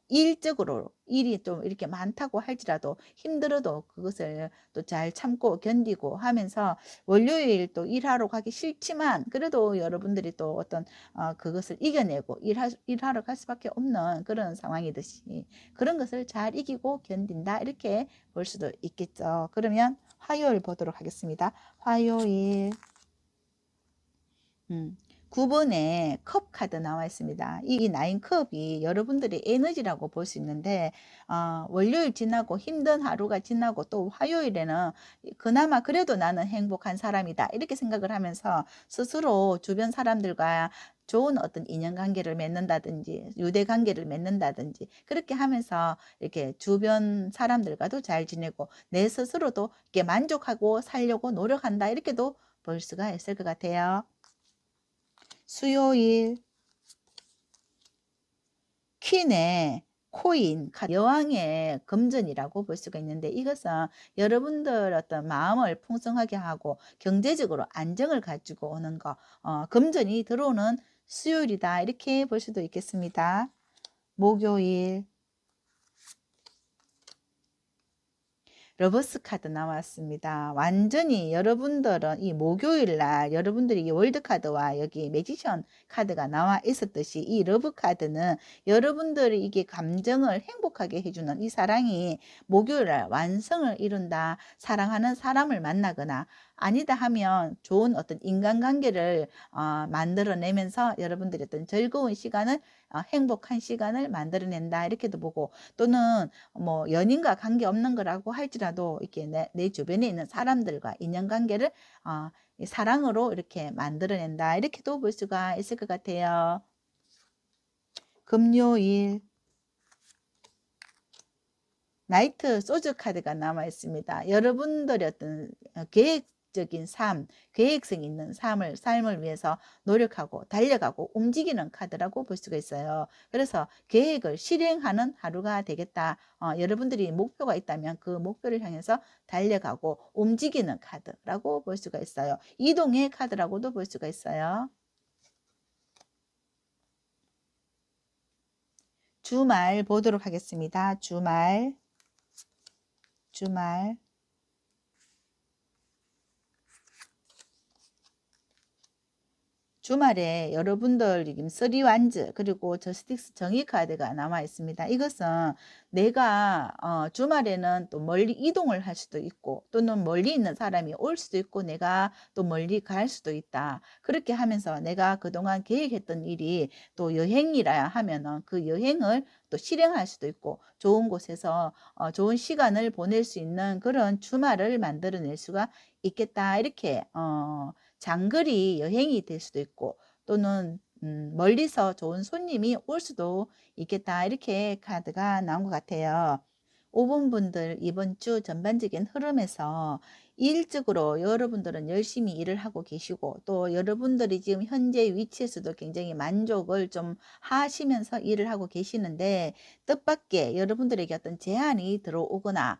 S1: 일적으로 일이 좀 이렇게 많다고 할지라도 힘들어도 그것을 또 잘 참고 견디고 하면서 월요일 또 일하러 가기 싫지만 그래도 여러분들이 또 어떤 그것을 이겨내고 일하러 갈 수밖에 없는 그런 상황이듯이 그런 것을 잘 이기고 견딘다, 이렇게 볼 수도 있겠죠. 그러면 화요일 보도록 하겠습니다. 화요일 9번에 컵 카드 나와 있습니다. 이 나인 컵이 여러분들의 에너지라고 볼 수 있는데, 월요일 지나고 힘든 하루가 지나고 또 화요일에는 그나마 그래도 나는 행복한 사람이다, 이렇게 생각을 하면서 스스로 주변 사람들과 좋은 어떤 인연관계를 맺는다든지 유대관계를 맺는다든지 그렇게 하면서 이렇게 주변 사람들과도 잘 지내고 내 스스로도 이렇게 만족하고 살려고 노력한다, 이렇게도 볼 수가 있을 것 같아요. 수요일 퀸의 코인, 여왕의 금전이라고 볼 수가 있는데, 이것은 여러분들 어떤 마음을 풍성하게 하고 경제적으로 안정을 가지고 오는 거, 금전이 들어오는 수요일이다, 이렇게 볼 수도 있겠습니다. 목요일 러버스 카드 나왔습니다. 완전히 여러분들은 이 목요일 날 여러분들이 이 월드 카드와 여기 매지션 카드가 나와 있었듯이 이 러브 카드는 여러분들이 이게 감정을 행복하게 해주는 이 사랑이 목요일 날 완성을 이룬다. 사랑하는 사람을 만나거나 아니다 하면 좋은 어떤 인간관계를 만들어내면서 여러분들이 어떤 즐거운 시간을 행복한 시간을 만들어낸다, 이렇게도 보고, 또는 뭐 연인과 관계없는 거라고 할지라도 이렇게 내 주변에 있는 사람들과 인연관계를 사랑으로 이렇게 만들어낸다, 이렇게도 볼 수가 있을 것 같아요. 금요일 나이트 소주 카드가 남아 있습니다. 여러분들의 어떤 계획적인 삶, 계획성 있는 삶을 위해서 노력하고 달려가고 움직이는 카드라고 볼 수가 있어요. 그래서 계획을 실행하는 하루가 되겠다. 여러분들이 목표가 있다면 그 목표를 향해서 달려가고 움직이는 카드라고 볼 수가 있어요. 이동의 카드라고도 볼 수가 있어요. 주말 보도록 하겠습니다. 주말 주말에 여러분들 지금 쓰리 완즈 그리고 저스틱스 정의 카드가 남아 있습니다. 이것은 내가 주말에는 또 멀리 이동을 할 수도 있고, 또는 멀리 있는 사람이 올 수도 있고 내가 또 멀리 갈 수도 있다. 그렇게 하면서 내가 그동안 계획했던 일이 또 여행이라 하면은 그 여행을 또 실행할 수도 있고 좋은 곳에서 좋은 시간을 보낼 수 있는 그런 주말을 만들어낼 수가 있겠다, 이렇게 장거리 여행이 될 수도 있고, 또는 멀리서 좋은 손님이 올 수도 있겠다, 이렇게 카드가 나온 것 같아요. 5번 분들 이번 주 전반적인 흐름에서 일적으로 여러분들은 열심히 일을 하고 계시고, 또 여러분들이 지금 현재 위치에서도 굉장히 만족을 좀 하시면서 일을 하고 계시는데, 뜻밖의 여러분들에게 어떤 제안이 들어오거나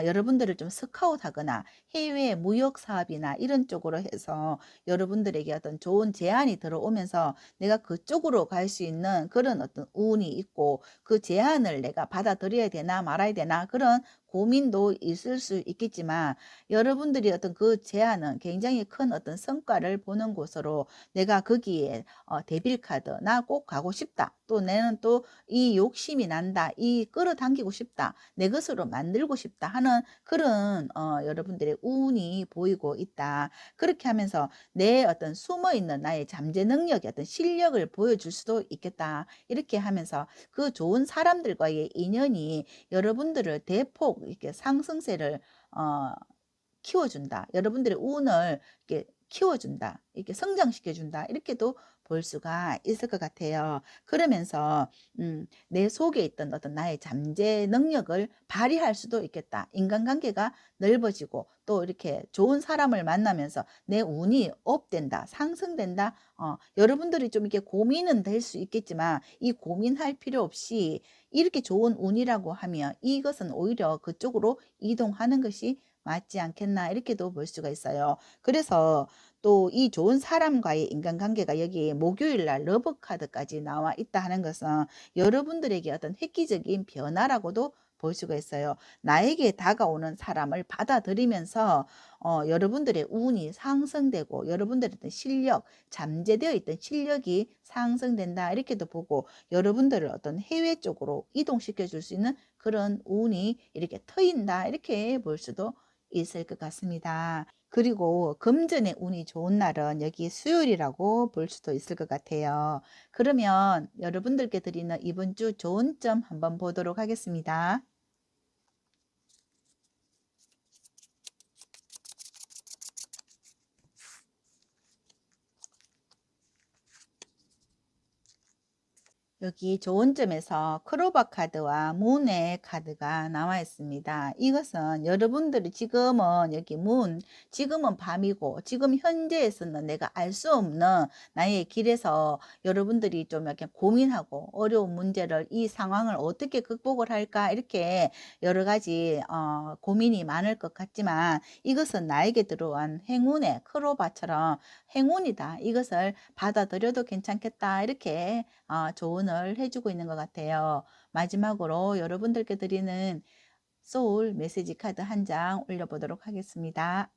S1: 여러분들을 좀 스카웃하거나 해외 무역 사업이나 이런 쪽으로 해서 여러분들에게 어떤 좋은 제안이 들어오면서 내가 그쪽으로 갈 수 있는 그런 어떤 운이 있고, 그 제안을 내가 받아들여야 되나 말아야 되나 그런 고민도 있을 수 있겠지만, 여러분들이 어떤 그 제안은 굉장히 큰 어떤 성과를 보는 곳으로, 내가 거기에 데빌 카드, 나 꼭 가고 싶다, 또 나는 또 이 욕심이 난다, 이 끌어당기고 싶다, 내 것으로 만들고 싶다 하는 그런 여러분들의 운이 보이고 있다. 그렇게 하면서 내 어떤 숨어있는 나의 잠재 능력의 어떤 실력을 보여줄 수도 있겠다. 이렇게 하면서 그 좋은 사람들과의 인연이 여러분들을 대폭 이렇게 상승세를 키워준다. 여러분들의 운을 이렇게 키워준다. 이렇게 성장시켜준다. 이렇게도 볼 수가 있을 것 같아요. 그러면서 내 속에 있던 어떤 나의 잠재 능력을 발휘할 수도 있겠다. 인간관계가 넓어지고 또 이렇게 좋은 사람을 만나면서 내 운이 업된다, 상승된다. 여러분들이 좀 이렇게 고민은 될 수 있겠지만 이 고민할 필요 없이 이렇게 좋은 운이라고 하면 이것은 오히려 그쪽으로 이동하는 것이 맞지 않겠나 이렇게도 볼 수가 있어요. 그래서 또 이 좋은 사람과의 인간관계가 여기 목요일 날 러브 카드까지 나와 있다 하는 것은 여러분들에게 어떤 획기적인 변화라고도 볼 수가 있어요. 나에게 다가오는 사람을 받아들이면서 여러분들의 운이 상승되고 여러분들의 어떤 실력, 잠재되어 있던 실력이 상승된다 이렇게도 보고 여러분들을 어떤 해외 쪽으로 이동시켜 줄 수 있는 그런 운이 이렇게 트인다 이렇게 볼 수도 있을 것 같습니다. 그리고 금전의 운이 좋은 날은 여기 수요일이라고 볼 수도 있을 것 같아요. 그러면 여러분들께 드리는 이번 주 좋은 점 한번 보도록 하겠습니다. 여기 좋은 점에서 크로바 카드와 문의 카드가 나와 있습니다. 이것은 여러분들이 지금은 여기 지금은 밤이고 지금 현재에서는 내가 알 수 없는 나의 길에서 여러분들이 좀 이렇게 고민하고 어려운 문제를 이 상황을 어떻게 극복을 할까 이렇게 여러 가지 고민이 많을 것 같지만 이것은 나에게 들어온 행운의 크로바처럼 행운이다. 이것을 받아들여도 괜찮겠다. 이렇게 조언을 해주고 있는 것 같아요. 마지막으로 여러분들께 드리는 소울 메시지 카드 한 장 올려보도록 하겠습니다.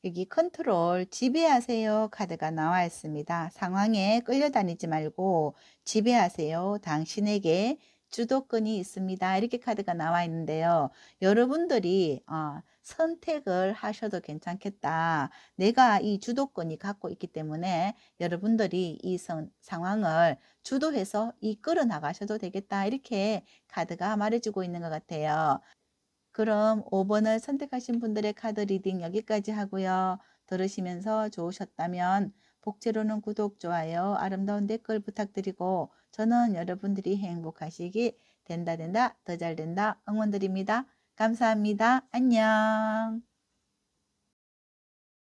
S1: 여기 컨트롤 지배하세요 카드가 나와 있습니다. 상황에 끌려다니지 말고 지배하세요. 당신에게 주도권이 있습니다. 이렇게 카드가 나와 있는데요. 여러분들이 선택을 하셔도 괜찮겠다. 내가 이 주도권이 갖고 있기 때문에 여러분들이 이 상황을 주도해서 이끌어 나가셔도 되겠다. 이렇게 카드가 말해주고 있는 것 같아요. 그럼 5번을 선택하신 분들의 카드 리딩 여기까지 하고요. 들으시면서 좋으셨다면 복제로는 구독, 좋아요, 아름다운 댓글 부탁드리고 저는 여러분들이 행복하시기 된다 더 잘 된다 응원드립니다. 감사합니다. 안녕.